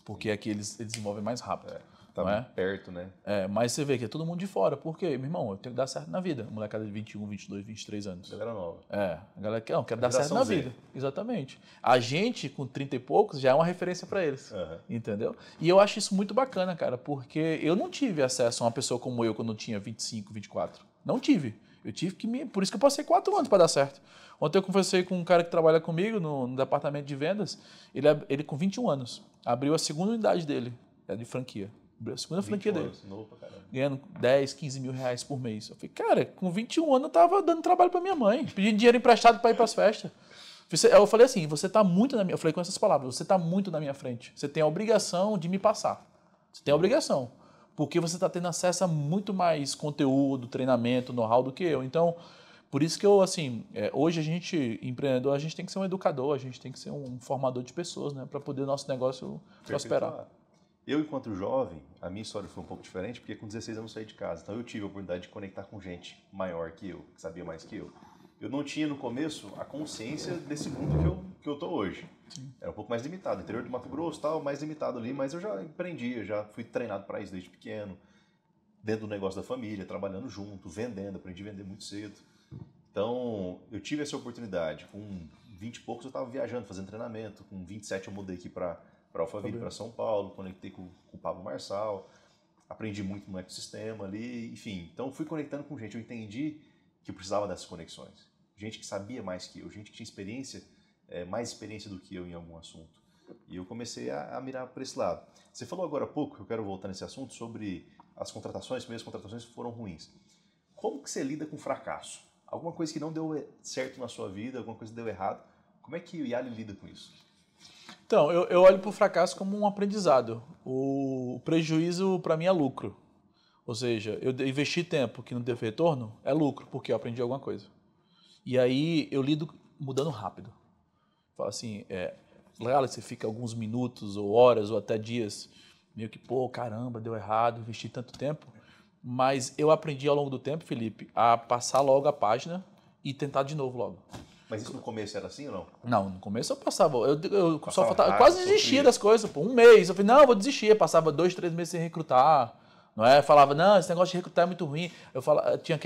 B: Porque aqui eles desenvolvem mais rápido.
A: Tá perto, né?
B: Mas você vê que é todo mundo de fora. Por quê? Meu irmão, eu tenho que dar certo na vida. Molecada de 21, 22, 23 anos.
A: Galera nova.
B: A galera que quer dar certo na vida. Exatamente. A gente, com 30 e poucos, já é uma referência para eles. Entendeu? E eu acho isso muito bacana, cara, porque eu não tive acesso a uma pessoa como eu quando eu tinha 25, 24. Não tive. Eu tive que Por isso que eu passei 4 anos para dar certo. Ontem eu conversei com um cara que trabalha comigo no departamento de vendas. Ele com 21 anos. Abriu a segunda unidade dele, de franquia. A segunda franquia dele. Ganhando 10, 15 mil reais por mês. Eu falei, cara, com 21 anos eu tava dando trabalho pra minha mãe, pedindo dinheiro emprestado para ir pras festas. Eu falei assim, você tá muito na minha... Eu falei com essas palavras, você tá muito na minha frente. Você tem a obrigação de me passar. Você tem a obrigação. Porque você tá tendo acesso a muito mais conteúdo, treinamento, know-how do que eu. Então, por isso que eu, assim, hoje a gente, empreendedor, a gente tem que ser um educador, a gente tem que ser um formador de pessoas, né? Para poder o nosso negócio prosperar.
A: Eu, enquanto jovem, a minha história foi um pouco diferente, porque com 16 anos eu saí de casa. Então eu tive a oportunidade de conectar com gente maior que eu, que sabia mais que eu. Eu não tinha no começo a consciência desse mundo que eu tô hoje. Sim. Era um pouco mais limitado. Interior do Mato Grosso, tal, mais limitado ali, mas eu já empreendi, eu já fui treinado para isso desde pequeno, dentro do negócio da família, trabalhando junto, vendendo, aprendi a vender muito cedo. Então, eu tive essa oportunidade. Com 20 e poucos eu estava viajando, fazendo treinamento. Com 27 eu mudei aqui para Alphaville, para São Paulo, conectei com o Pablo Marçal, aprendi muito no ecossistema ali, enfim. Então, fui conectando com gente. Eu entendi que eu precisava dessas conexões. Gente que sabia mais que eu, gente que tinha experiência, mais experiência do que eu em algum assunto. E eu comecei a mirar para esse lado. Você falou agora há pouco, eu quero voltar nesse assunto, sobre as contratações, primeiras contratações que foram ruins. Como que você lida com fracasso? Alguma coisa que não deu certo na sua vida, alguma coisa que deu errado. Como é que o Yali lida com isso?
B: Então, eu olho para o fracasso como um aprendizado. O prejuízo, para mim, é lucro. Ou seja, eu investi tempo que não teve retorno, é lucro, porque eu aprendi alguma coisa. E aí eu lido mudando rápido. Falo assim, legal, você fica alguns minutos, ou horas, ou até dias, meio que, pô, caramba, deu errado, investi tanto tempo. Mas eu aprendi ao longo do tempo, Felipe, a passar logo a página e tentar de novo logo.
A: Mas isso no começo era assim ou não?
B: Não, no começo eu passava. Eu
A: Passava
B: quase desistia das coisas. Pô, um mês. Eu falei, não, eu vou desistir. Eu passava 2, 3 meses sem recrutar. Não é? Eu falava, não, esse negócio de recrutar é muito ruim. Tinha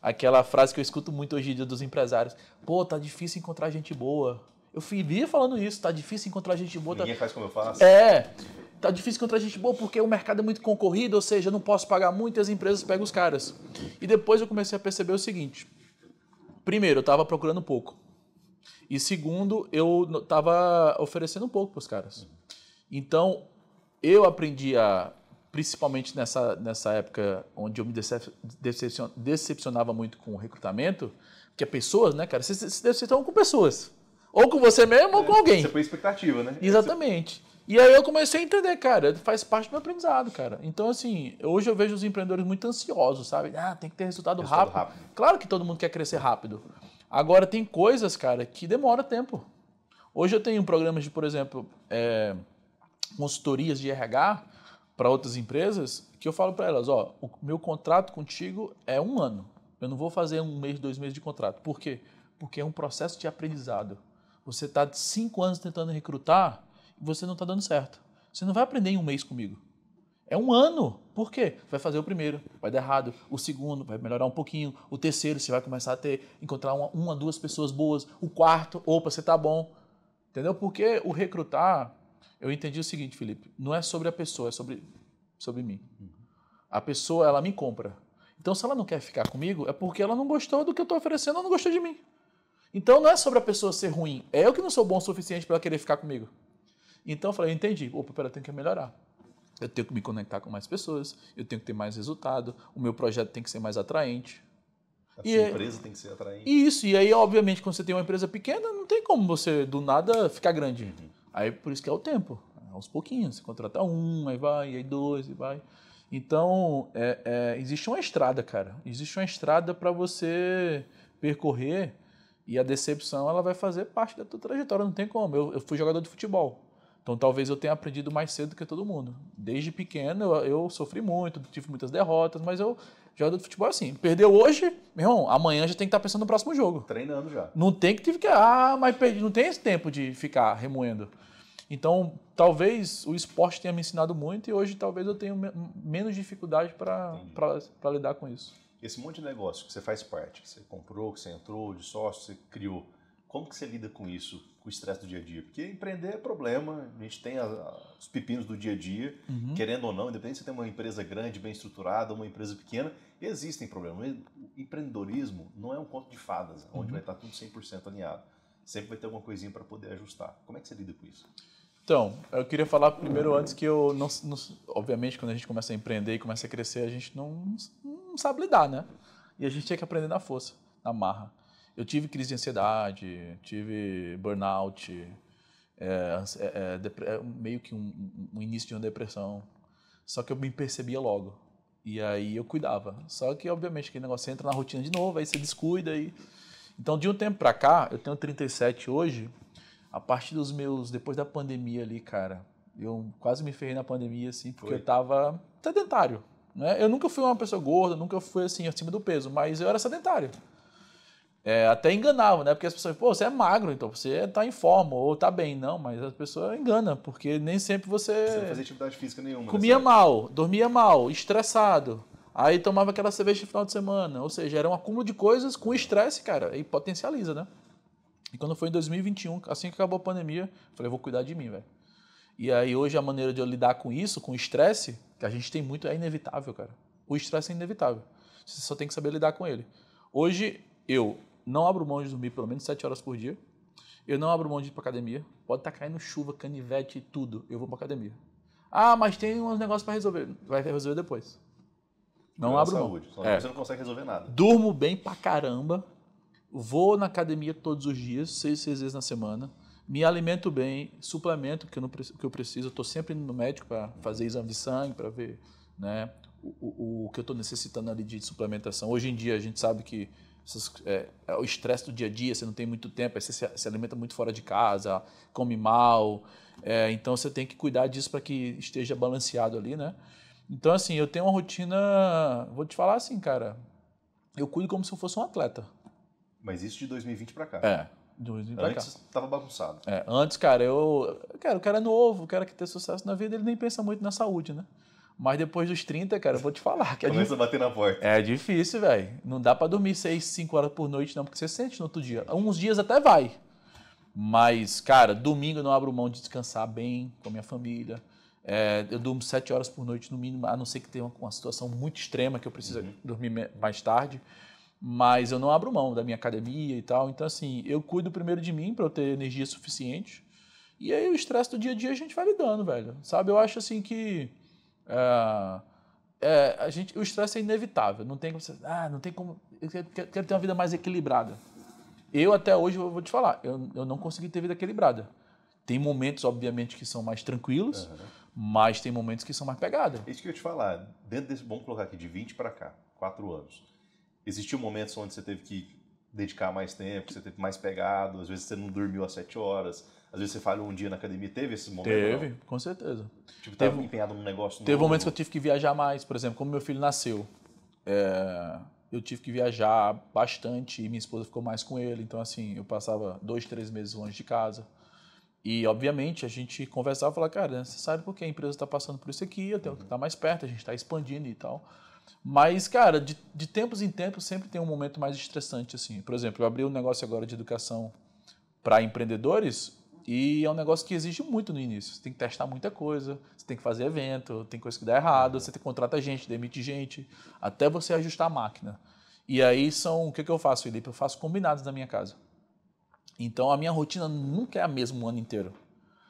B: aquela frase que eu escuto muito hoje em dia dos empresários. Pô, tá difícil encontrar gente boa. Eu vivia falando isso, tá difícil encontrar gente boa.
A: Ninguém faz como eu faço.
B: Tá difícil encontrar gente boa porque o mercado é muito concorrido, ou seja, eu não posso pagar muito e as empresas pegam os caras. E depois eu comecei a perceber o seguinte. Primeiro, eu estava procurando pouco. E segundo, eu estava oferecendo pouco para os caras. Então, eu aprendi principalmente nessa época onde eu me decepcionava muito com o recrutamento, que é pessoas, né, cara? Você se decepciona com pessoas. Ou com você mesmo ou com alguém.
A: Você põe expectativa, né?
B: Exatamente. E aí eu comecei a entender, cara, faz parte do meu aprendizado, cara. Então, assim, hoje eu vejo os empreendedores muito ansiosos, sabe? Tem que ter resultado rápido. Claro que todo mundo quer crescer rápido. Agora, tem coisas, cara, que demora tempo. Hoje eu tenho programas de, por exemplo, consultorias de RH para outras empresas, que eu falo para elas, o meu contrato contigo é 1 ano. Eu não vou fazer 1 mês, 2 meses de contrato. Por quê? Porque é um processo de aprendizado. Você está 5 anos tentando recrutar e você não está dando certo. Você não vai aprender em 1 mês comigo. É 1 ano. Por quê? Vai fazer o primeiro, vai dar errado. O segundo vai melhorar um pouquinho. O terceiro, você vai começar a encontrar uma, 2 pessoas boas. O quarto, opa, você tá bom. Entendeu? Porque o recrutar, eu entendi o seguinte, Felipe, não é sobre a pessoa, é sobre mim. A pessoa, ela me compra. Então, se ela não quer ficar comigo, é porque ela não gostou do que eu estou oferecendo, ela não gostou de mim. Então, não é sobre a pessoa ser ruim. É eu que não sou bom o suficiente para ela querer ficar comigo. Então, eu falei, entendi. Opa, pera, eu tenho que melhorar. Eu tenho que me conectar com mais pessoas, eu tenho que ter mais resultado, o meu projeto tem que ser mais atraente.
A: A sua empresa tem que ser atraente.
B: Isso, e aí, obviamente, quando você tem uma empresa pequena, não tem como você, do nada, ficar grande. Aí, por isso que é o tempo. Aos pouquinhos, você contrata 1, aí vai, aí 2, e vai. Então, existe uma estrada, cara. Existe uma estrada para você percorrer e a decepção, ela vai fazer parte da tua trajetória, não tem como. Eu fui jogador de futebol. Então, talvez eu tenha aprendido mais cedo que todo mundo. Desde pequeno, eu sofri muito, tive muitas derrotas, mas jogador de futebol é assim. Perdeu hoje, meu irmão, amanhã já tem que estar pensando no próximo jogo.
A: Treinando já.
B: Não tem mas perdi. Não tem esse tempo de ficar remoendo. Então, talvez o esporte tenha me ensinado muito e hoje talvez eu tenha menos dificuldade para lidar com isso.
A: Esse monte de negócio que você faz parte, que você comprou, que você entrou, de sócio, você criou, como que você lida com isso, com o estresse do dia a dia? Porque empreender é problema, a gente tem os pepinos do dia a dia, querendo ou não, independente se você tem uma empresa grande, bem estruturada, ou uma empresa pequena, existem problemas. O empreendedorismo não é um conto de fadas, onde vai estar tudo 100% alinhado. Sempre vai ter alguma coisinha para poder ajustar. Como é que você lida com isso?
B: Então, eu queria falar primeiro antes que eu não... Obviamente, quando a gente começa a empreender e começa a crescer, a gente não sabe lidar, né? E a gente tem que aprender na força, na marra. Eu tive crise de ansiedade, tive burnout, meio que um início de uma depressão. Só que eu me percebia logo. E aí eu cuidava. Só que, obviamente, aquele negócio, você entra na rotina de novo, aí você descuida. Então, de um tempo pra cá, eu tenho 37 hoje, a partir dos depois da pandemia ali, cara, eu quase me ferrei na pandemia, assim, porque eu tava sedentário, né? Eu nunca fui uma pessoa gorda, nunca fui, assim, acima do peso, mas eu era sedentário. Até enganava, né? Porque as pessoas, pô, você é magro, então você tá em forma, ou tá bem. Não, mas as pessoas enganam, porque nem sempre você...
A: Você não fazia atividade física nenhuma.
B: Comia mal, dormia mal, estressado. Aí tomava aquela cerveja de final de semana. Ou seja, era um acúmulo de coisas com estresse, cara. E potencializa, né? E quando foi em 2021, assim que acabou a pandemia, eu falei, vou cuidar de mim, velho. E aí hoje a maneira de eu lidar com isso, com o estresse, que a gente tem muito, é inevitável, cara. O estresse é inevitável. Você só tem que saber lidar com ele. Hoje eu não abro mão de dormir pelo menos 7 horas por dia. Eu não abro mão de ir pra academia. Pode estar caindo chuva, canivete e tudo. Eu vou pra academia. Ah, mas tem uns negócios para resolver. Vai resolver depois. Não abro mão.
A: Saúde. Senão você não consegue resolver nada.
B: Durmo bem pra caramba. Vou na academia todos os dias, 6 vezes na semana. Me alimento bem, suplemento que eu preciso. Eu estou sempre indo no médico para fazer exame de sangue, para ver, né, o que eu estou necessitando ali de suplementação. Hoje em dia a gente sabe que o estresse do dia a dia, você não tem muito tempo, aí você se alimenta muito fora de casa, come mal. Então você tem que cuidar disso para que esteja balanceado ali, né? Então, assim, eu tenho uma rotina, vou te falar assim, cara, eu cuido como se eu fosse um atleta.
A: Mas isso de 2020 para cá.
B: De 2020 pra cá.
A: Antes estava bagunçado.
B: Antes, cara, o cara é novo, o cara que ter sucesso na vida, ele nem pensa muito na saúde, né? Mas depois dos 30, cara, eu vou te falar. Que
A: começa a bater na porta.
B: É difícil, velho. Não dá pra dormir 6, 5 horas por noite, não, porque você sente no outro dia. Uns dias até vai. Mas, cara, domingo eu não abro mão de descansar bem com a minha família. Eu durmo 7 horas por noite no mínimo, a não ser que tenha uma situação muito extrema que eu preciso dormir mais tarde. Mas eu não abro mão da minha academia e tal. Então, assim, eu cuido primeiro de mim para eu ter energia suficiente. E aí o estresse do dia a dia a gente vai lidando, velho. Sabe, eu acho assim que o estresse é inevitável. Não tem como você... não tem como... Eu quero ter uma vida mais equilibrada. Eu até hoje, eu vou te falar, eu não consegui ter vida equilibrada. Tem momentos, obviamente, que são mais tranquilos, mas tem momentos que são mais pegados.
A: Isso que eu ia te falar. Dentro desse, vamos colocar aqui, de 20 para cá, 4 anos. Existiu momentos onde você teve que dedicar mais tempo, você teve mais pegado, às vezes você não dormiu às 7 horas, às vezes você falhou um dia na academia. Teve esses momentos?
B: Teve, com certeza.
A: Tipo, estava empenhado num negócio
B: Teve momentos que eu tive que viajar mais. Por exemplo, como meu filho nasceu, eu tive que viajar bastante e minha esposa ficou mais com ele. Então, assim, eu passava 2, 3 meses longe de casa. E, obviamente, a gente conversava e falava, cara, é necessário porque a empresa está passando por isso aqui, eu tenho que estar mais perto, a gente está expandindo e tal. Mas, cara, de tempos em tempos sempre tem um momento mais estressante, assim. Por exemplo, eu abri um negócio agora de educação para empreendedores e é um negócio que exige muito no início. Você tem que testar muita coisa, você tem que fazer evento, tem coisa que dá errado, você tem que contratar gente, demite gente, até você ajustar a máquina. E aí o que eu faço, Felipe? Eu faço combinados na minha casa. Então, a minha rotina nunca é a mesma o ano inteiro.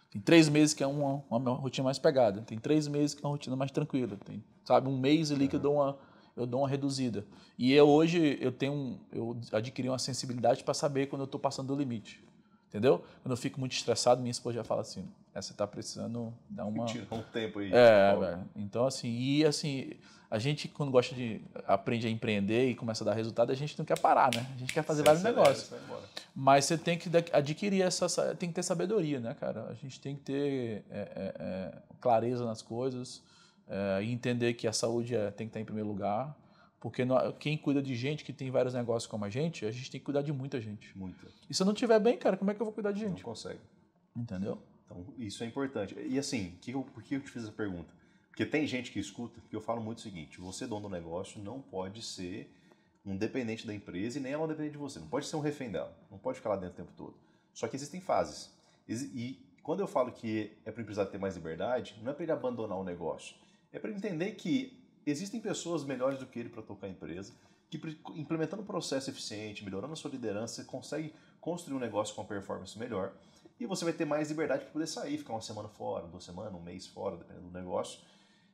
B: Tem 3 meses que é uma rotina mais pegada. Tem 3 meses que é uma rotina mais tranquila. Tem, sabe, um mês ali que eu dou uma reduzida. E hoje eu adquiri uma sensibilidade para saber quando eu estou passando do limite. Entendeu? Quando eu fico muito estressado, minha esposa já fala assim, você está precisando dar uma...
A: Tira um tempo aí.
B: velho. Então, assim, a gente, quando aprende a empreender e começa a dar resultado, a gente não quer parar, né? A gente quer fazer vários negócios. Mas você tem que adquirir tem que ter sabedoria, né, cara? A gente tem que ter clareza nas coisas e entender que a saúde tem que estar em primeiro lugar. Porque quem cuida de gente que tem vários negócios como a gente tem que cuidar de muita gente.
A: Muita.
B: E se eu não estiver bem, cara, como é que eu vou cuidar de gente?
A: Não consegue.
B: Entendeu?
A: Então, isso é importante. E assim, por que eu te fiz essa pergunta? Porque tem gente que escuta que eu falo muito o seguinte, você, dono do negócio, não pode ser um dependente da empresa e nem ela dependente de você. Não pode ser um refém dela. Não pode ficar lá dentro o tempo todo. Só que existem fases. E quando eu falo que é para o empresário ter mais liberdade, não é para ele abandonar o negócio. É para ele entender que existem pessoas melhores do que ele para tocar a empresa, que implementando um processo eficiente, melhorando a sua liderança, você consegue construir um negócio com uma performance melhor e você vai ter mais liberdade para poder sair, ficar uma semana fora, 2 semanas, um mês fora, dependendo do negócio.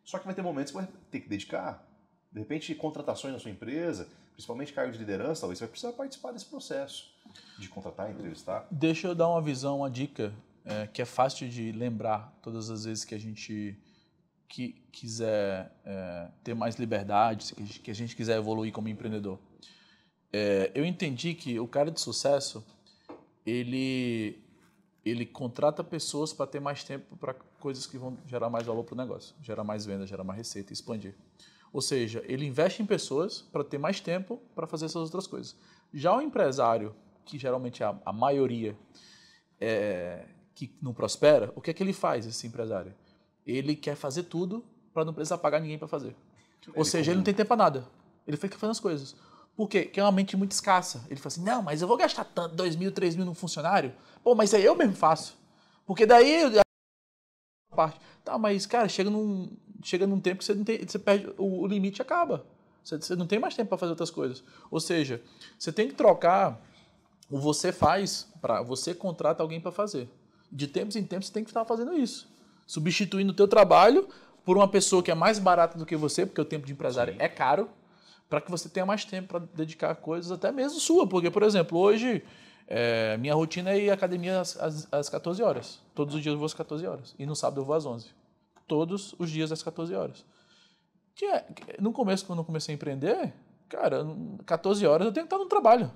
A: Só que vai ter momentos que você vai ter que dedicar. De repente, contratações na sua empresa, principalmente cargo de liderança, talvez você vai precisar participar desse processo de contratar, entrevistar.
B: Deixa eu dar uma visão, uma dica que é fácil de lembrar todas as vezes que a gente quiser ter mais liberdade, que a gente quiser evoluir como empreendedor. Eu entendi que o cara de sucesso, ele contrata pessoas para ter mais tempo para coisas que vão gerar mais valor para o negócio, gerar mais venda, gerar mais receita e expandir. Ou seja, ele investe em pessoas para ter mais tempo para fazer essas outras coisas. Já o empresário, que geralmente é a maioria que não prospera, o que é que ele faz, esse empresário? Ele quer fazer tudo para não precisar pagar ninguém para fazer. Ou seja, ele não tem tempo para nada. Ele fica fazendo as coisas. Por quê? Porque é uma mente muito escassa. Ele fala assim, não, mas eu vou gastar tanto, 2.000, 3.000 num funcionário? Pô, mas aí eu mesmo faço. Porque daí... parte. Tá, mas, cara, chega num tempo que você, não tem, você perde, o limite acaba. Você não tem mais tempo para fazer outras coisas. Ou seja, você tem que trocar o você faz para você contrata alguém para fazer. De tempos em tempos você tem que estar fazendo isso. Substituindo o teu trabalho por uma pessoa que é mais barata do que você, porque o tempo de empresário é caro, para que você tenha mais tempo para dedicar a coisas até mesmo sua. Porque, por exemplo, hoje minha rotina é ir à academia às 14 horas. Todos os dias eu vou às 14 horas. E no sábado eu vou às 11. Todos os dias às 14 horas. No começo, quando eu comecei a empreender, cara, 14 horas eu tenho que estar no trabalho.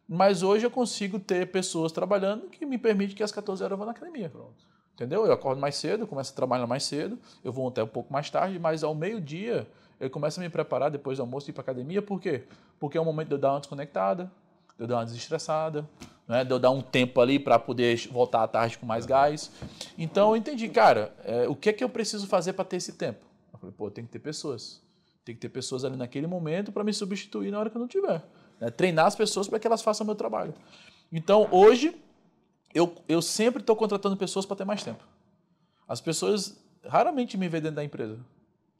B: Mas hoje eu consigo ter pessoas trabalhando que me permite que às 14 horas eu vou na academia. Pronto. Entendeu? Eu acordo mais cedo, eu começo a trabalhar mais cedo, eu vou até um pouco mais tarde, mas ao meio-dia eu começo a me preparar depois do almoço e ir para a academia. Por quê? Porque é o momento de eu dar uma desconectada, de eu dar uma desestressada, né? De eu dar um tempo ali para poder voltar à tarde com mais gás. Então eu entendi, cara, o que é que eu preciso fazer para ter esse tempo? Eu falei, pô, tem que ter pessoas. Tem que ter pessoas ali naquele momento para me substituir na hora que eu não tiver. Né? Treinar as pessoas para que elas façam o meu trabalho. Então, hoje, eu sempre estou contratando pessoas para ter mais tempo. As pessoas raramente me veem dentro da empresa.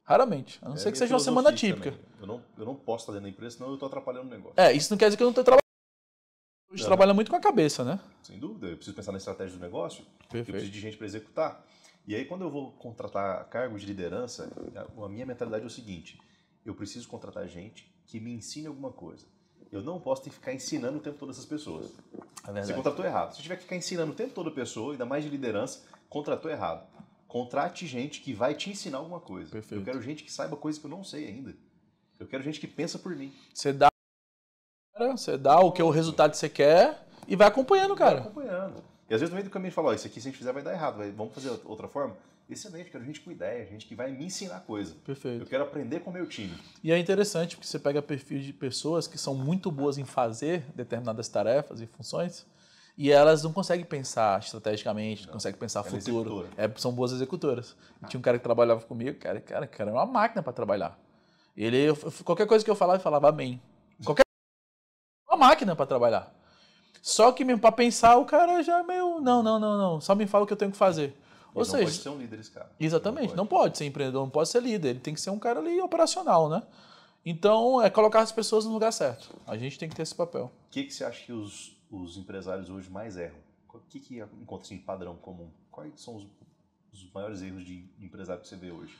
B: Raramente. A não ser que seja uma semana típica.
A: Eu não posso estar dentro da empresa, senão eu estou atrapalhando o negócio.
B: Isso não quer dizer que eu não estou trabalhando. Hoje trabalha muito com a cabeça, né?
A: Sem dúvida. Eu preciso pensar na estratégia do negócio.
B: Perfeito.
A: Eu preciso de gente para executar. E aí, quando eu vou contratar cargo de liderança, a minha mentalidade é o seguinte: eu preciso contratar gente que me ensine alguma coisa. Eu não posso ter que ficar ensinando o tempo todo essas pessoas. Você contratou errado. Se tiver que ficar ensinando o tempo todo a pessoa, ainda mais de liderança, contratou errado. Contrate gente que vai te ensinar alguma coisa.
B: Perfeito.
A: Eu quero gente que saiba coisas que eu não sei ainda. Eu quero gente que pensa por mim.
B: Você dá o que o resultado que você quer e vai acompanhando, cara.
A: Vai acompanhando. E às vezes no meio do caminho fala, isso aqui se a gente fizer vai dar errado, vamos fazer outra forma? Excelente, quero gente com ideia, gente que vai me ensinar coisa.
B: Perfeito.
A: Eu quero aprender com o meu time.
B: E é interessante porque você pega perfil de pessoas que são muito boas em fazer determinadas tarefas e funções e elas não conseguem pensar estrategicamente, não conseguem pensar futuro. São boas executoras. Tinha um cara que trabalhava comigo, cara era uma máquina para trabalhar. Qualquer coisa que eu falava, ele falava amém. Uma máquina para trabalhar. Só que mesmo para pensar, o cara já é meio... Não. Só me fala o que eu tenho que fazer. Ou seja,
A: não pode ser um líder esse cara.
B: Exatamente. Não pode ser empreendedor, não pode ser líder. Ele tem que ser um cara ali operacional, né? Então, é colocar as pessoas no lugar certo. A gente tem que ter esse papel.
A: O que você acha que os empresários hoje mais erram? O que encontra assim, padrão comum? Quais são os maiores erros de empresário que você vê hoje?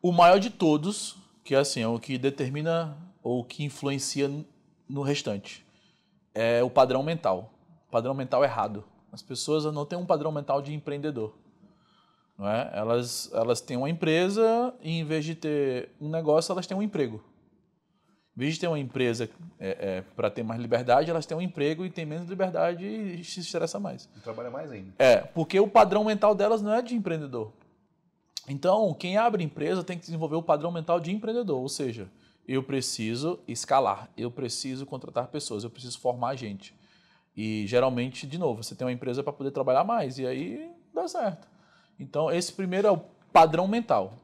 B: O maior de todos, que é assim, é o que determina ou que influencia no restante, é o padrão mental. O padrão mental errado. As pessoas não têm um padrão mental de empreendedor. Não é? Elas têm uma empresa e, em vez de ter um negócio, elas têm um emprego. Em vez de ter uma empresa para ter mais liberdade, elas têm um emprego e têm menos liberdade e se estressa mais.
A: E trabalha mais ainda.
B: Porque o padrão mental delas não é de empreendedor. Então, quem abre empresa tem que desenvolver o padrão mental de empreendedor. Ou seja, eu preciso escalar, eu preciso contratar pessoas, eu preciso formar gente. E, geralmente, de novo, você tem uma empresa para poder trabalhar mais e aí dá certo. Então, esse primeiro é o padrão mental.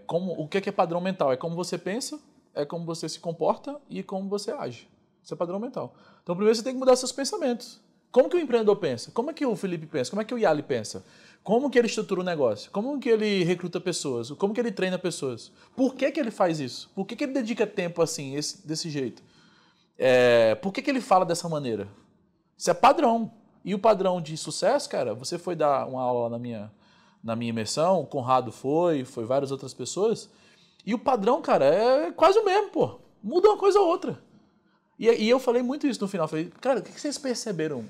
B: O que é padrão mental? É como você pensa, é como você se comporta e como você age. Isso é padrão mental. Então, primeiro você tem que mudar seus pensamentos. Como que o empreendedor pensa? Como é que o Felipe pensa? Como é que o Yali pensa? Como que ele estrutura o negócio? Como que ele recruta pessoas? Como que ele treina pessoas? Por que ele faz isso? Por que ele dedica tempo assim, desse jeito? Por que ele fala dessa maneira? Isso é padrão. E o padrão de sucesso, cara, você foi dar uma aula na minha imersão, o Conrado foi várias outras pessoas, e o padrão, cara, é quase o mesmo, pô. Muda uma coisa ou outra. E eu falei muito isso no final, falei, cara, o que vocês perceberam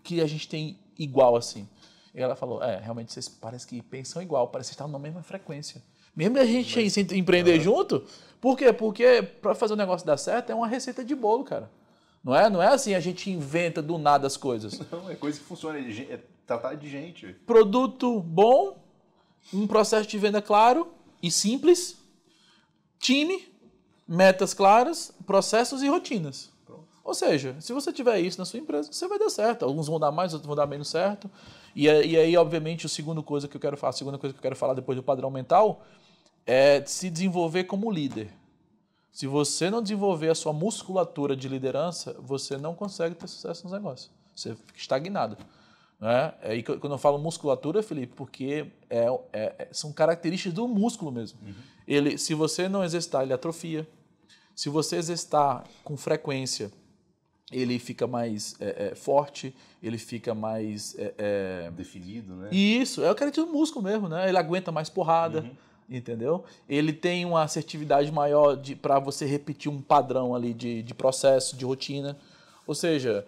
B: que a gente tem igual assim? E ela falou, realmente vocês parecem que pensam igual, parece que estão na mesma frequência. Mesmo a gente se empreender junto, por quê? Porque para fazer o negócio dar certo é uma receita de bolo, cara. Não é assim, a gente inventa do nada as coisas.
A: Não, é coisa que funciona, é tratar de gente.
B: Produto bom, um processo de venda claro e simples, time, metas claras, processos e rotinas. Pronto. Ou seja, se você tiver isso na sua empresa, você vai dar certo. Alguns vão dar mais, outros vão dar menos certo. E aí, obviamente, a segunda coisa que eu quero falar depois do padrão mental é se desenvolver como líder. Se você não desenvolver a sua musculatura de liderança, você não consegue ter sucesso nos negócios. Você fica estagnado. Né? E quando eu falo musculatura, Felipe, porque são características do músculo mesmo. Se você não exercitar, ele atrofia. Se você exercitar com frequência, ele fica mais forte, ele fica mais...
A: definido, né?
B: Isso, é o característico do músculo mesmo, né? Ele aguenta mais porrada, entendeu? Ele tem uma assertividade maior para você repetir um padrão ali de processo, de rotina. Ou seja,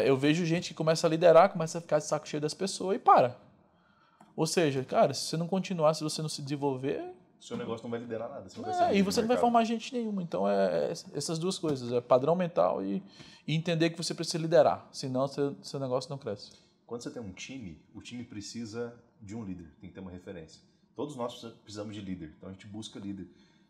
B: eu vejo gente que começa a liderar, começa a ficar de saco cheio das pessoas e para. Ou seja, cara, se você não continuar, se você não se desenvolver...
A: seu negócio não vai liderar nada. Você não vai
B: e você não vai formar gente nenhuma. Então, essas duas coisas. É padrão mental e entender que você precisa liderar. Senão, seu negócio não cresce.
A: Quando você tem um time, o time precisa de um líder. Tem que ter uma referência. Todos nós precisamos de líder. Então, a gente busca líder.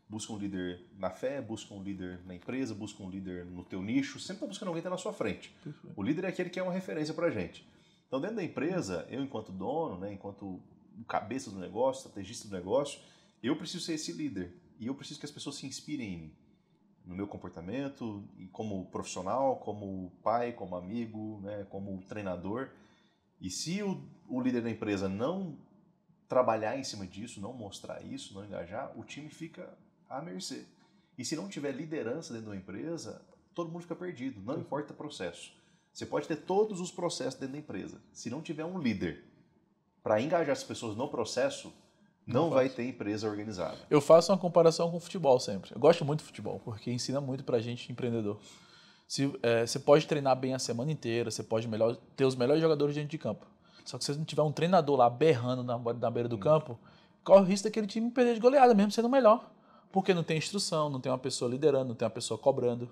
A: Busca um líder na fé, busca um líder na empresa, busca um líder no teu nicho. Sempre está buscando alguém que está na sua frente. Perfeito. O líder é aquele que é uma referência para a gente. Então, dentro da empresa, eu, enquanto dono, né, enquanto cabeça do negócio, estrategista do negócio, eu preciso ser esse líder. E eu preciso que as pessoas se inspirem em mim. No meu comportamento, e como profissional, como pai, como amigo, né, como treinador. E se o líder da empresa não trabalhar em cima disso, não mostrar isso, não engajar, o time fica à mercê. E se não tiver liderança dentro da empresa, todo mundo fica perdido. Não importa o processo. Você pode ter todos os processos dentro da empresa. Se não tiver um líder para engajar as pessoas no processo, não vai ter empresa organizada.
B: Eu faço uma comparação com o futebol sempre. Eu gosto muito de futebol, porque ensina muito pra gente empreendedor. Você pode treinar bem a semana inteira, você pode ter os melhores jogadores dentro de campo. Só que se você não tiver um treinador lá berrando na beira do campo, corre o risco daquele time perder de goleada, mesmo sendo o melhor. Porque não tem instrução, não tem uma pessoa liderando, não tem uma pessoa cobrando,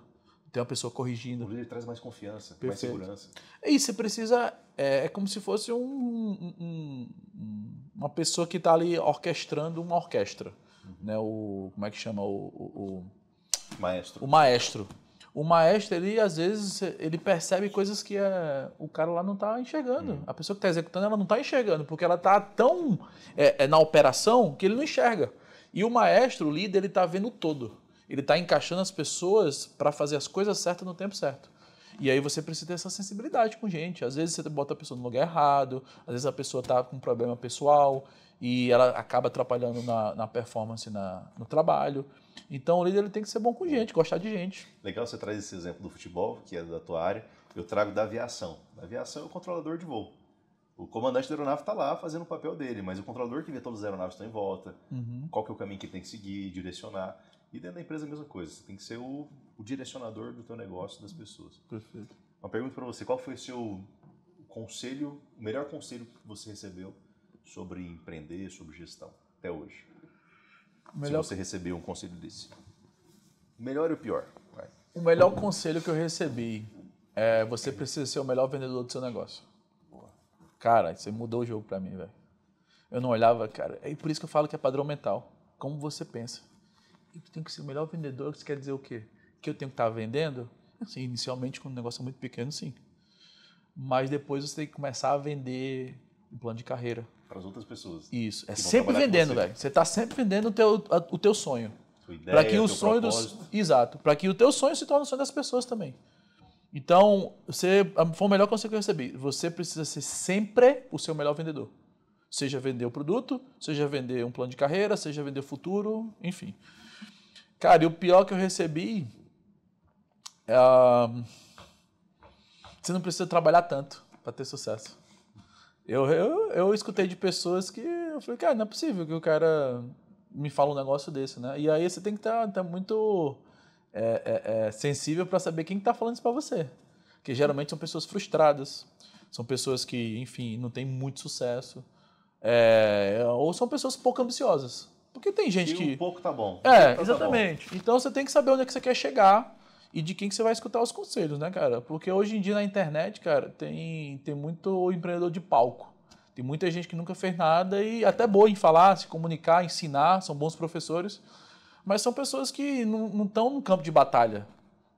B: não tem uma pessoa corrigindo.
A: O líder traz mais confiança,
B: Perfeito.
A: mais segurança.
B: E você precisa... É como se fosse uma pessoa que está ali orquestrando uma orquestra. Né? Como é que chama? O
A: maestro.
B: O maestro. O maestro, ele, às vezes, ele percebe coisas que o cara lá não está enxergando. A pessoa que está executando, ela não está enxergando, porque ela está tão na operação que ele não enxerga. E o maestro, o líder, ele está vendo o todo. Ele está encaixando as pessoas para fazer as coisas certas no tempo certo. E aí você precisa ter essa sensibilidade com gente. Às vezes você bota a pessoa no lugar errado, às vezes a pessoa está com um problema pessoal e ela acaba atrapalhando na performance no trabalho. Então o líder ele tem que ser bom com gente, gostar de gente.
A: Legal você traz esse exemplo do futebol, que é da tua área. Eu trago da aviação. Na aviação é o controlador de voo. O comandante da aeronave está lá fazendo o papel dele, mas o controlador que vê todas as aeronaves estão em volta, qual que é o caminho que ele tem que seguir, direcionar. E dentro da empresa a mesma coisa. Você tem que ser o direcionador do teu negócio, das pessoas.
B: Perfeito.
A: Uma pergunta para você. Qual foi o seu conselho, o melhor conselho que você recebeu sobre empreender, sobre gestão, até hoje? Se você recebeu um conselho desse. O melhor e o pior? Vai.
B: O melhor conselho que eu recebi é você precisa ser o melhor vendedor do seu negócio. Cara, você mudou o jogo para mim, velho. Eu não olhava, cara. É por isso que eu falo que é padrão mental. Como você pensa. Eu tenho que ser o melhor vendedor, isso quer dizer o quê? Que eu tenho que estar vendendo? Assim, inicialmente, quando o negócio é muito pequeno, sim. Mas depois você tem que começar a vender um plano de carreira.
A: Para as outras pessoas.
B: Isso. É sempre vendendo, velho. Você está sempre vendendo o teu sonho.
A: Sua ideia,
B: para que o sonho Exato. Para que o teu sonho se torne o sonho das pessoas também. Então, foi o melhor conselho que eu recebi. Você precisa ser sempre o seu melhor vendedor. Seja vender o produto, seja vender um plano de carreira, seja vender o futuro, enfim. Cara, e o pior que eu recebi você não precisa trabalhar tanto para ter sucesso. Eu escutei de pessoas que eu falei, cara, não é possível que o cara me fale um negócio desse, né? E aí você tem que estar muito sensível para saber quem está falando isso para você. Porque geralmente são pessoas frustradas, são pessoas que, enfim, não têm muito sucesso, ou são pessoas pouco ambiciosas. Porque tem gente que...
A: um pouco tá bom.
B: Exatamente. Tá bom. Então você tem que saber onde é que você quer chegar e de quem que você vai escutar os conselhos, né, cara? Porque hoje em dia na internet, cara, tem muito empreendedor de palco. Tem muita gente que nunca fez nada e até boa em falar, se comunicar, ensinar, são bons professores, mas são pessoas que não estão no campo de batalha.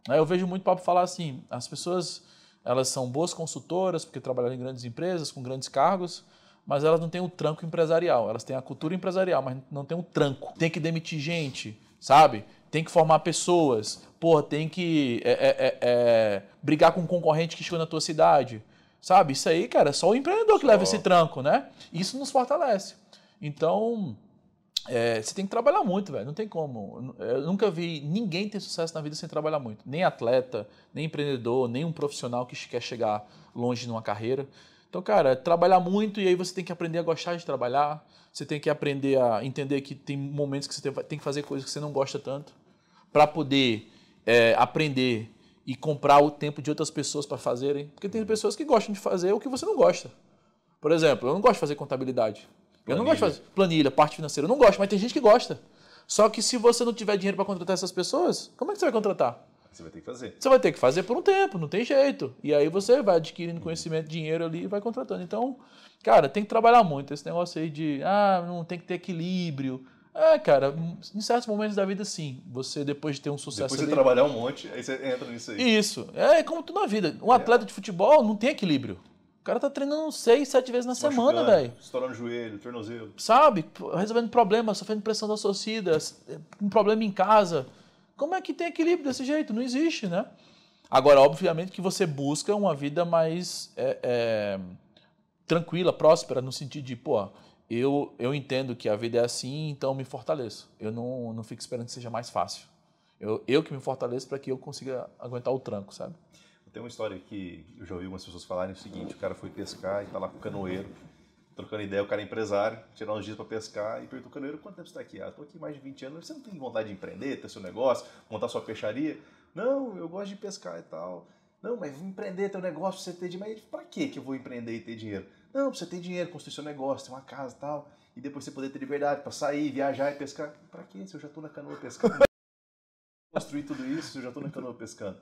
B: Eu vejo muito papo falar assim, as pessoas, elas são boas consultoras porque trabalham em grandes empresas, com grandes cargos, mas elas não têm o tranco empresarial. Elas têm a cultura empresarial, mas não têm o tranco. Tem que demitir gente, sabe? Tem que formar pessoas, porra, tem que brigar com um concorrente que chegou na tua cidade, sabe? Isso aí, cara, é só o empreendedor que leva esse tranco, né? Isso nos fortalece. Então, você tem que trabalhar muito, velho, não tem como. Eu nunca vi ninguém ter sucesso na vida sem trabalhar muito. Nem atleta, nem empreendedor, nem um profissional que quer chegar longe numa carreira. Então, cara, trabalhar muito e aí você tem que aprender a gostar de trabalhar. Você tem que aprender a entender que tem momentos que você tem que fazer coisas que você não gosta tanto para poder aprender e comprar o tempo de outras pessoas para fazerem. Porque tem pessoas que gostam de fazer o que você não gosta. Por exemplo, eu não gosto de fazer contabilidade. Eu não gosto de fazer planilha, parte financeira. Eu não gosto, mas tem gente que gosta. Só que se você não tiver dinheiro para contratar essas pessoas, como é que você vai contratar?
A: Você vai ter que fazer.
B: Você vai ter que fazer por um tempo, não tem jeito. E aí você vai adquirindo conhecimento, dinheiro ali e vai contratando. Então, cara, tem que trabalhar muito. Esse negócio aí de, não tem que ter equilíbrio. Cara, em certos momentos da vida, sim. Você, depois de ter um sucesso...
A: Depois de trabalhar um monte, aí você entra nisso aí.
B: Isso. É como tudo na vida. Um atleta de futebol não tem equilíbrio. O cara tá treinando 6, 7 vezes na semana, velho.
A: Estourando o joelho, tornozelo.
B: Sabe? Resolvendo problemas, sofrendo pressão das torcidas, um problema em casa. Como é que tem equilíbrio desse jeito? Não existe, né? Agora, obviamente que você busca uma vida mais tranquila, próspera, no sentido de, eu entendo que a vida é assim, então eu me fortaleço. Eu não fico esperando que seja mais fácil. Eu que me fortaleço para que eu consiga aguentar o tranco, sabe?
A: Tem uma história que eu já ouvi algumas pessoas falarem o seguinte: o cara foi pescar e tá lá com o canoeiro, trocando ideia, o cara é empresário, tirar uns dias para pescar e perguntou ao canoeiro: quanto tempo você está aqui? Tô aqui mais de 20 anos, você não tem vontade de empreender, ter seu negócio, montar sua peixaria? Não, eu gosto de pescar e tal. Não, mas empreender teu negócio, você ter dinheiro. Mas pra que eu vou empreender e ter dinheiro? Não, pra você ter dinheiro, construir seu negócio, ter uma casa e tal, e depois você poder ter liberdade para sair, viajar e pescar. Pra que se eu já tô na canoa pescando? Construir tudo isso se eu já tô na canoa pescando?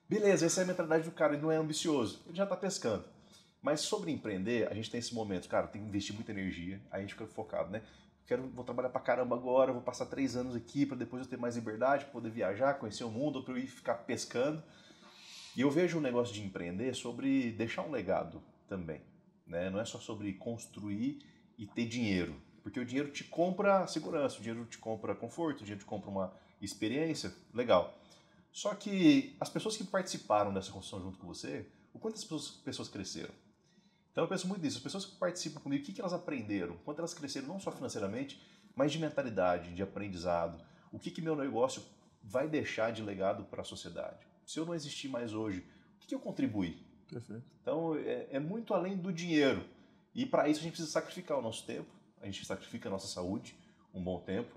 A: Beleza, essa é a mentalidade do cara, ele não é ambicioso, ele já está pescando. Mas sobre empreender, a gente tem esse momento, cara, tem que investir muita energia, aí a gente fica focado, né? Vou trabalhar pra caramba agora, vou passar 3 anos aqui para depois eu ter mais liberdade, poder viajar, conhecer o mundo, ou para eu ir ficar pescando. E eu vejo um negócio de empreender sobre deixar um legado também, né? Não é só sobre construir e ter dinheiro, porque o dinheiro te compra segurança, o dinheiro te compra conforto, o dinheiro te compra uma experiência, legal. Só que as pessoas que participaram dessa construção junto com você, o quanto as pessoas cresceram? Então eu penso muito nisso. As pessoas que participam comigo, o que elas aprenderam? O quanto elas cresceram, não só financeiramente, mas de mentalidade, de aprendizado. O que meu negócio vai deixar de legado para a sociedade? Se eu não existir mais hoje, o que eu contribuí?
B: Perfeito.
A: Então é muito além do dinheiro. E para isso a gente precisa sacrificar o nosso tempo, a gente sacrifica a nossa saúde, um bom tempo.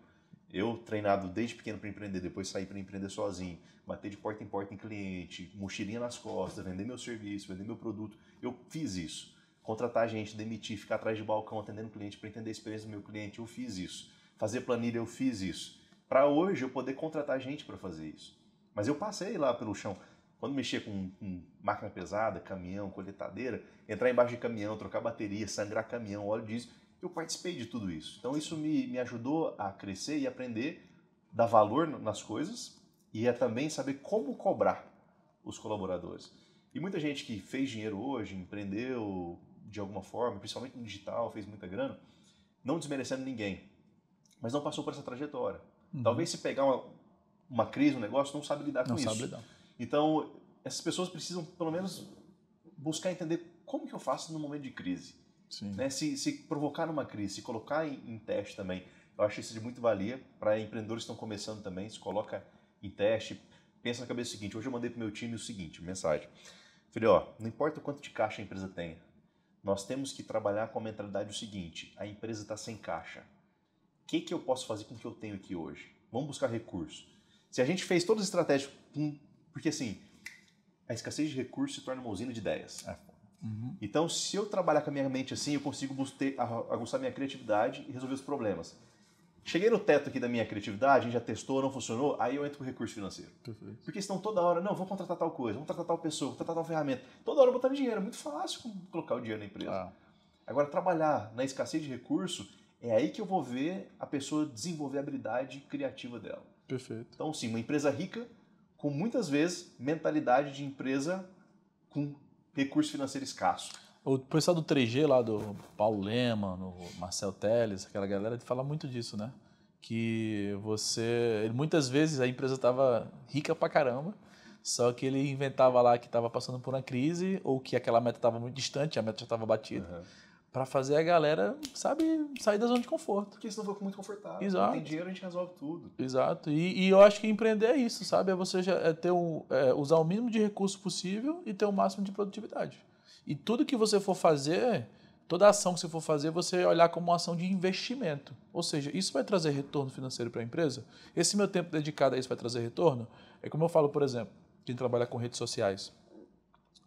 A: Eu, treinado desde pequeno para empreender, depois saí para empreender sozinho, bater de porta em cliente, mochilinha nas costas, vender meu serviço, vender meu produto, eu fiz isso. Contratar gente, demitir, ficar atrás de balcão atendendo cliente para entender a experiência do meu cliente, eu fiz isso. Fazer planilha, eu fiz isso. Para hoje eu poder contratar gente para fazer isso. Mas eu passei lá pelo chão. Quando mexia com máquina pesada, caminhão, coletadeira, entrar embaixo de caminhão, trocar bateria, sangrar caminhão, óleo diesel, eu participei de tudo isso. Então isso me ajudou a crescer e aprender, dar valor nas coisas e a também saber como cobrar os colaboradores. E muita gente que fez dinheiro hoje, empreendeu de alguma forma, principalmente no digital, fez muita grana, não desmerecendo ninguém, mas não passou por essa trajetória. Talvez se pegar uma crise, um negócio, não sabe lidar com isso. Não sabe lidar. Então, essas pessoas precisam, pelo menos, buscar entender como que eu faço no momento de crise. Né? Se provocar numa crise, se colocar em teste também, eu acho isso de muito valia para empreendedores que estão começando também, se coloca em teste, pensa na cabeça o seguinte: hoje eu mandei para o meu time o seguinte, mensagem, falei, não importa o quanto de caixa a empresa tenha, nós temos que trabalhar com a mentalidade o seguinte: a empresa está sem caixa, o que eu posso fazer com o que eu tenho aqui hoje? Vamos buscar recursos. Se a gente fez todas as estratégias, porque assim, a escassez de recursos se torna uma usina de ideias. Então, se eu trabalhar com a minha mente assim, eu consigo aguçar minha criatividade e resolver os problemas. Cheguei no teto aqui da minha criatividade, a gente já testou, não funcionou, aí eu entro com recurso financeiro. Perfeito. Porque senão toda hora, não, vou contratar tal coisa, vou contratar tal pessoa, vou contratar tal ferramenta. Toda hora botando dinheiro, é muito fácil colocar o dinheiro na empresa. Agora, trabalhar na escassez de recurso, é aí que eu vou ver a pessoa desenvolver a habilidade criativa dela. Perfeito. Então, sim, uma empresa rica, com muitas vezes mentalidade de empresa com recurso financeiro escasso.
B: O pessoal do 3G lá, do Paulo Lema, no Marcel Teles, aquela galera, fala muito disso, né? que muitas vezes a empresa estava rica pra caramba, só que ele inventava lá que estava passando por uma crise ou que aquela meta estava muito distante, a meta já estava batida, para fazer a galera, sabe, sair da zona de conforto.
A: Porque senão fica muito confortável.
B: Exato.
A: Não tem dinheiro, a gente resolve tudo.
B: Exato. E eu acho que empreender é isso, sabe? É você usar o mínimo de recurso possível e ter o máximo de produtividade. E tudo que você for fazer, toda ação que você for fazer, você olhar como uma ação de investimento. Ou seja, isso vai trazer retorno financeiro para a empresa? Esse meu tempo dedicado a isso vai trazer retorno? É como eu falo, por exemplo, quem trabalha com redes sociais.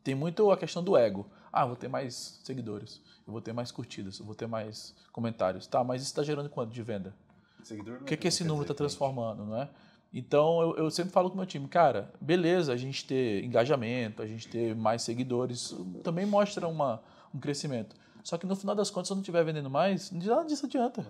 B: Tem muito a questão do ego. Ah, vou ter mais seguidores, eu vou ter mais curtidas, eu vou ter mais comentários. Tá, mas isso está gerando quanto de venda? O que esse número está transformando, não é? Então, eu sempre falo com o meu time, cara, beleza, a gente ter engajamento, a gente ter mais seguidores, também mostra um crescimento. Só que no final das contas, se eu não estiver vendendo mais, nada disso adianta.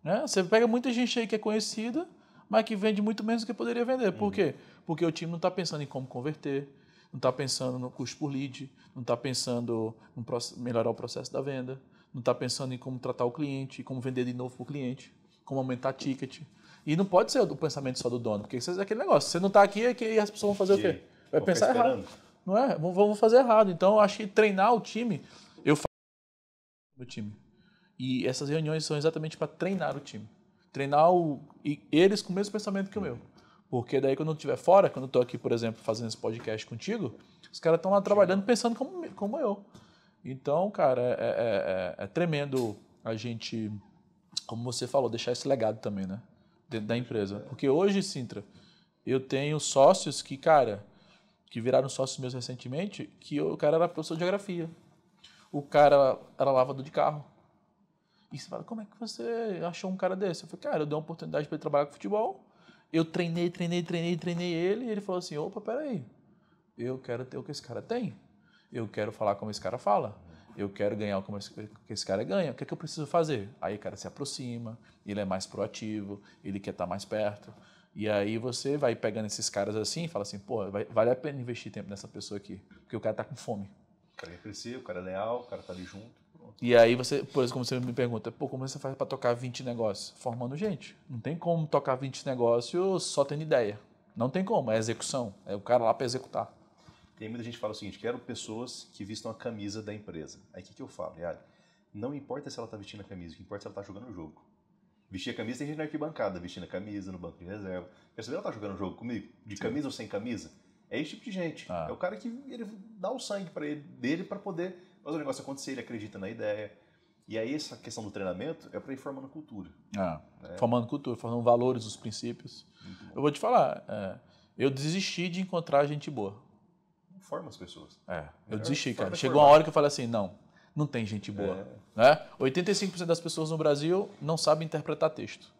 B: Né? Você pega muita gente aí que é conhecida, mas que vende muito menos do que poderia vender. Por quê? Porque o time não está pensando em como converter, não está pensando no custo por lead, não está pensando em melhorar o processo da venda, não está pensando em como tratar o cliente, como vender de novo para o cliente, como aumentar ticket. E não pode ser o pensamento só do dono, porque isso é aquele negócio. Se você não está aqui, é que as pessoas vão fazer o quê? Vai pensar errado. Não é? Vão fazer errado. Então, eu acho que treinar o time, eu faço o meu time. E essas reuniões são exatamente para treinar o time. Treinar eles com o mesmo pensamento que o meu. Porque daí, quando eu estiver fora, quando eu estou aqui, por exemplo, fazendo esse podcast contigo, os caras estão lá trabalhando pensando como eu. Então, cara, é tremendo a gente, como você falou, deixar esse legado também, né? Dentro da empresa. Porque hoje, Sintra, eu tenho sócios que viraram sócios meus recentemente, que o cara era professor de geografia. O cara era lavador de carro. E você fala, como é que você achou um cara desse? Eu falei, cara, eu dei uma oportunidade para ele trabalhar com futebol. Eu treinei ele e ele falou assim, opa, peraí, eu quero ter o que esse cara tem. Eu quero falar como esse cara fala. Eu quero ganhar como esse cara ganha. O que é que eu preciso fazer? Aí o cara se aproxima, ele é mais proativo, ele quer estar mais perto. E aí você vai pegando esses caras assim e fala assim, pô, vale a pena investir tempo nessa pessoa aqui, porque o cara tá com fome.
A: O cara quer crescer, o cara é leal, o cara tá ali junto.
B: E aí você, por exemplo, como você me pergunta, pô, como você faz para tocar 20 negócios? Formando gente. Não tem como tocar 20 negócios só tendo ideia. Não tem como, é execução. É o cara lá para executar.
A: Tem muita gente que fala o seguinte, quero pessoas que vistam a camisa da empresa. Aí o que eu falo? Não importa se ela tá vestindo a camisa, o que importa é se ela tá jogando o jogo. Vestir a camisa, tem gente na arquibancada vestindo a camisa, no banco de reserva. Quer saber, ela tá jogando o jogo comigo? De camisa ou sem camisa? É esse tipo de gente. É o cara que ele dá o sangue dele para poder fazer o negócio acontecer, ele acredita na ideia. E aí essa questão do treinamento é para ir formando cultura.
B: Formando cultura, formando valores, os princípios. Eu vou te falar, eu desisti de encontrar gente boa.
A: Forma as pessoas.
B: Eu desisti, cara. Chegou uma hora que eu falei assim, não tem gente boa. Né? 85% das pessoas no Brasil não sabem interpretar texto.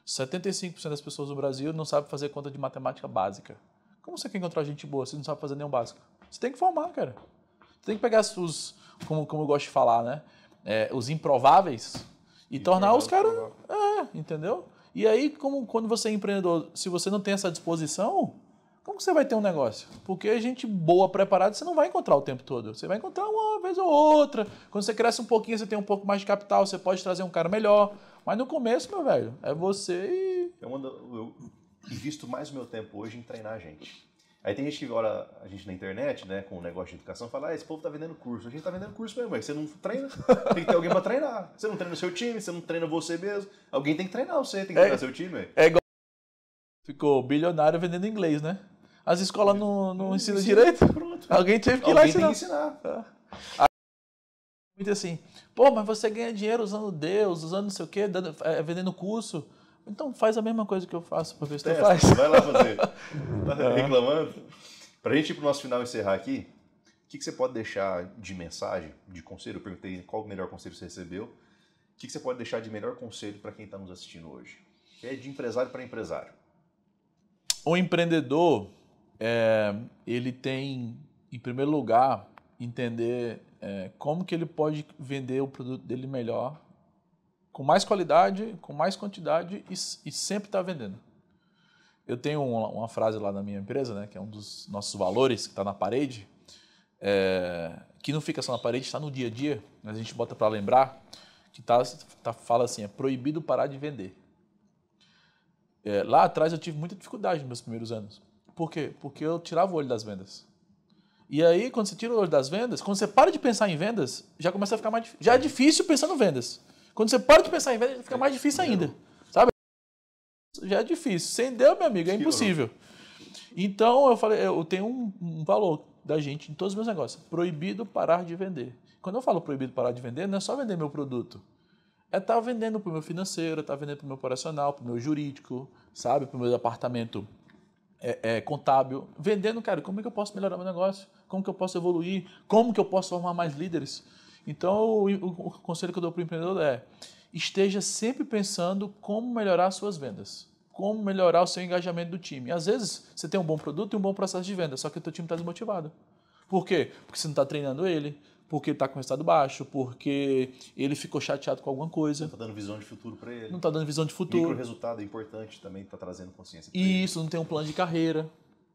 B: 75% das pessoas no Brasil não sabem fazer conta de matemática básica. Como você quer encontrar gente boa se não sabe fazer nenhum básico? Você tem que formar, cara. Você tem que pegar como eu gosto de falar, né? Os improváveis e tornar os caras... entendeu? E aí, quando você é empreendedor, se você não tem essa disposição, como você vai ter um negócio? Porque gente boa, preparada, você não vai encontrar o tempo todo. Você vai encontrar uma vez ou outra. Quando você cresce um pouquinho, você tem um pouco mais de capital, você pode trazer um cara melhor. Mas no começo, meu velho, é você e...
A: Eu invisto mais o meu tempo hoje em treinar a gente. Aí tem gente que olha a gente na internet, né, com um negócio de educação, e fala, esse povo tá vendendo curso. A gente tá vendendo curso mesmo, mas você não treina, tem que ter alguém pra treinar. Você não treina o seu time, você não treina você mesmo. Alguém tem que treinar você, tem que treinar seu time.
B: É igual... Ficou bilionário vendendo inglês, né? As escolas não ensinam direito.
A: Pronto.
B: Alguém teve que ir lá
A: ensinar.
B: Muito assim, pô, mas você ganha dinheiro usando Deus, usando não sei o quê, vendendo curso. Então faz a mesma coisa que eu faço para ver se tu faz.
A: Vai lá fazer. Tá reclamando. Pra gente ir pro nosso final e encerrar aqui, o que você pode deixar de mensagem, de conselho? Eu perguntei qual o melhor conselho você recebeu. O que você pode deixar de melhor conselho para quem está nos assistindo hoje? Que é de empresário para empresário.
B: O empreendedor, ele tem, em primeiro lugar, entender como que ele pode vender o produto dele melhor, com mais qualidade, com mais quantidade e sempre está vendendo. Eu tenho uma frase lá na minha empresa, né, que é um dos nossos valores, que está na parede, que não fica só na parede, está no dia a dia, mas a gente bota para lembrar, que fala assim, é proibido parar de vender. Lá atrás eu tive muita dificuldade nos meus primeiros anos. Por quê? Porque eu tirava o olho das vendas. E aí, quando você tira o olho das vendas, quando você para de pensar em vendas, já começa a ficar mais difícil. Já é difícil pensar em vendas. Quando você para de pensar em vendas, fica mais difícil ainda. Sabe? Já é difícil. Sem Deus, meu amigo, é impossível. Então, eu falei, eu tenho um valor da gente em todos os meus negócios. Proibido parar de vender. Quando eu falo proibido parar de vender, não é só vender meu produto. É estar vendendo para o meu financeiro, estar vendendo para o meu operacional, para o meu jurídico, sabe? Para o meu departamento contábil. Vendendo, cara, como é que eu posso melhorar meu negócio? Como que eu posso evoluir? Como que eu posso formar mais líderes? Então, o conselho que eu dou para o empreendedor é: esteja sempre pensando como melhorar as suas vendas, como melhorar o seu engajamento do time. Às vezes, você tem um bom produto e um bom processo de venda, só que o teu time está desmotivado. Por quê? Porque você não está treinando ele, porque ele está com resultado baixo, porque ele ficou chateado com alguma coisa.
A: Não está dando visão de futuro para ele.
B: Não está dando visão de futuro.
A: Micro resultado é importante também, está trazendo consciência para
B: ele. Isso, não tem um plano de carreira.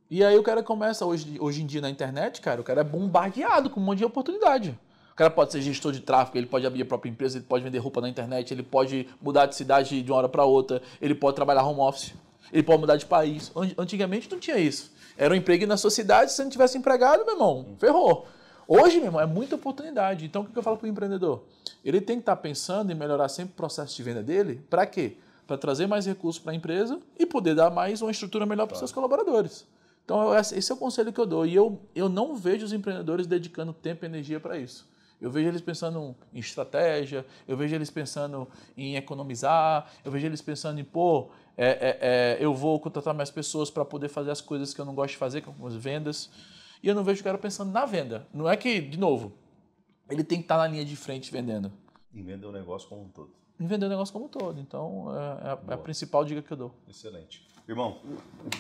B: E aí o cara começa, hoje em dia na internet, cara, o cara é bombardeado com um monte de oportunidade. O cara pode ser gestor de tráfego, ele pode abrir a própria empresa, ele pode vender roupa na internet, ele pode mudar de cidade de uma hora para outra, ele pode trabalhar home office, ele pode mudar de país. Antigamente não tinha isso. Era um emprego na sua cidade, se você não tivesse empregado, meu irmão, ferrou. Hoje, meu irmão, é muita oportunidade. Então, o que eu falo para o empreendedor? Ele tem que estar pensando em melhorar sempre o processo de venda dele. Para quê? Para trazer mais recursos para a empresa e poder dar mais uma estrutura melhor para os seus colaboradores. Então, esse é o conselho que eu dou. E eu não vejo os empreendedores dedicando tempo e energia para isso. Eu vejo eles pensando em estratégia, eu vejo eles pensando em economizar, eu vejo eles pensando em, eu vou contratar mais pessoas para poder fazer as coisas que eu não gosto de fazer, como as vendas. E eu não vejo o cara pensando na venda. Não é que, de novo, ele tem que estar na linha de frente vendendo.
A: Em vender o negócio como um todo.
B: Em vender o negócio como um todo. Então, é a principal dica que eu dou.
A: Excelente. Irmão,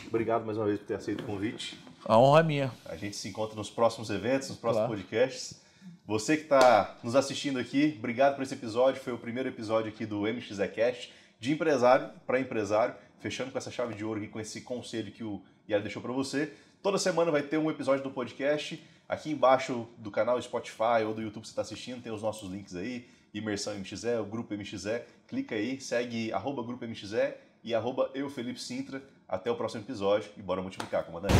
A: obrigado mais uma vez por ter aceito o convite.
B: A honra é minha.
A: A gente se encontra nos próximos eventos, nos próximos podcasts. Você que está nos assistindo aqui, obrigado por esse episódio. Foi o primeiro episódio aqui do MXZcast, de empresário para empresário, fechando com essa chave de ouro aqui, com esse conselho que o Yara deixou para você. Toda semana vai ter um episódio do podcast. Aqui embaixo do canal Spotify ou do YouTube que você está assistindo, tem os nossos links aí. Imersão MXE, o Grupo MXE. Clica aí, segue @Grupo MXE e @EuFelipeSintra. Até o próximo episódio e bora multiplicar, comandante.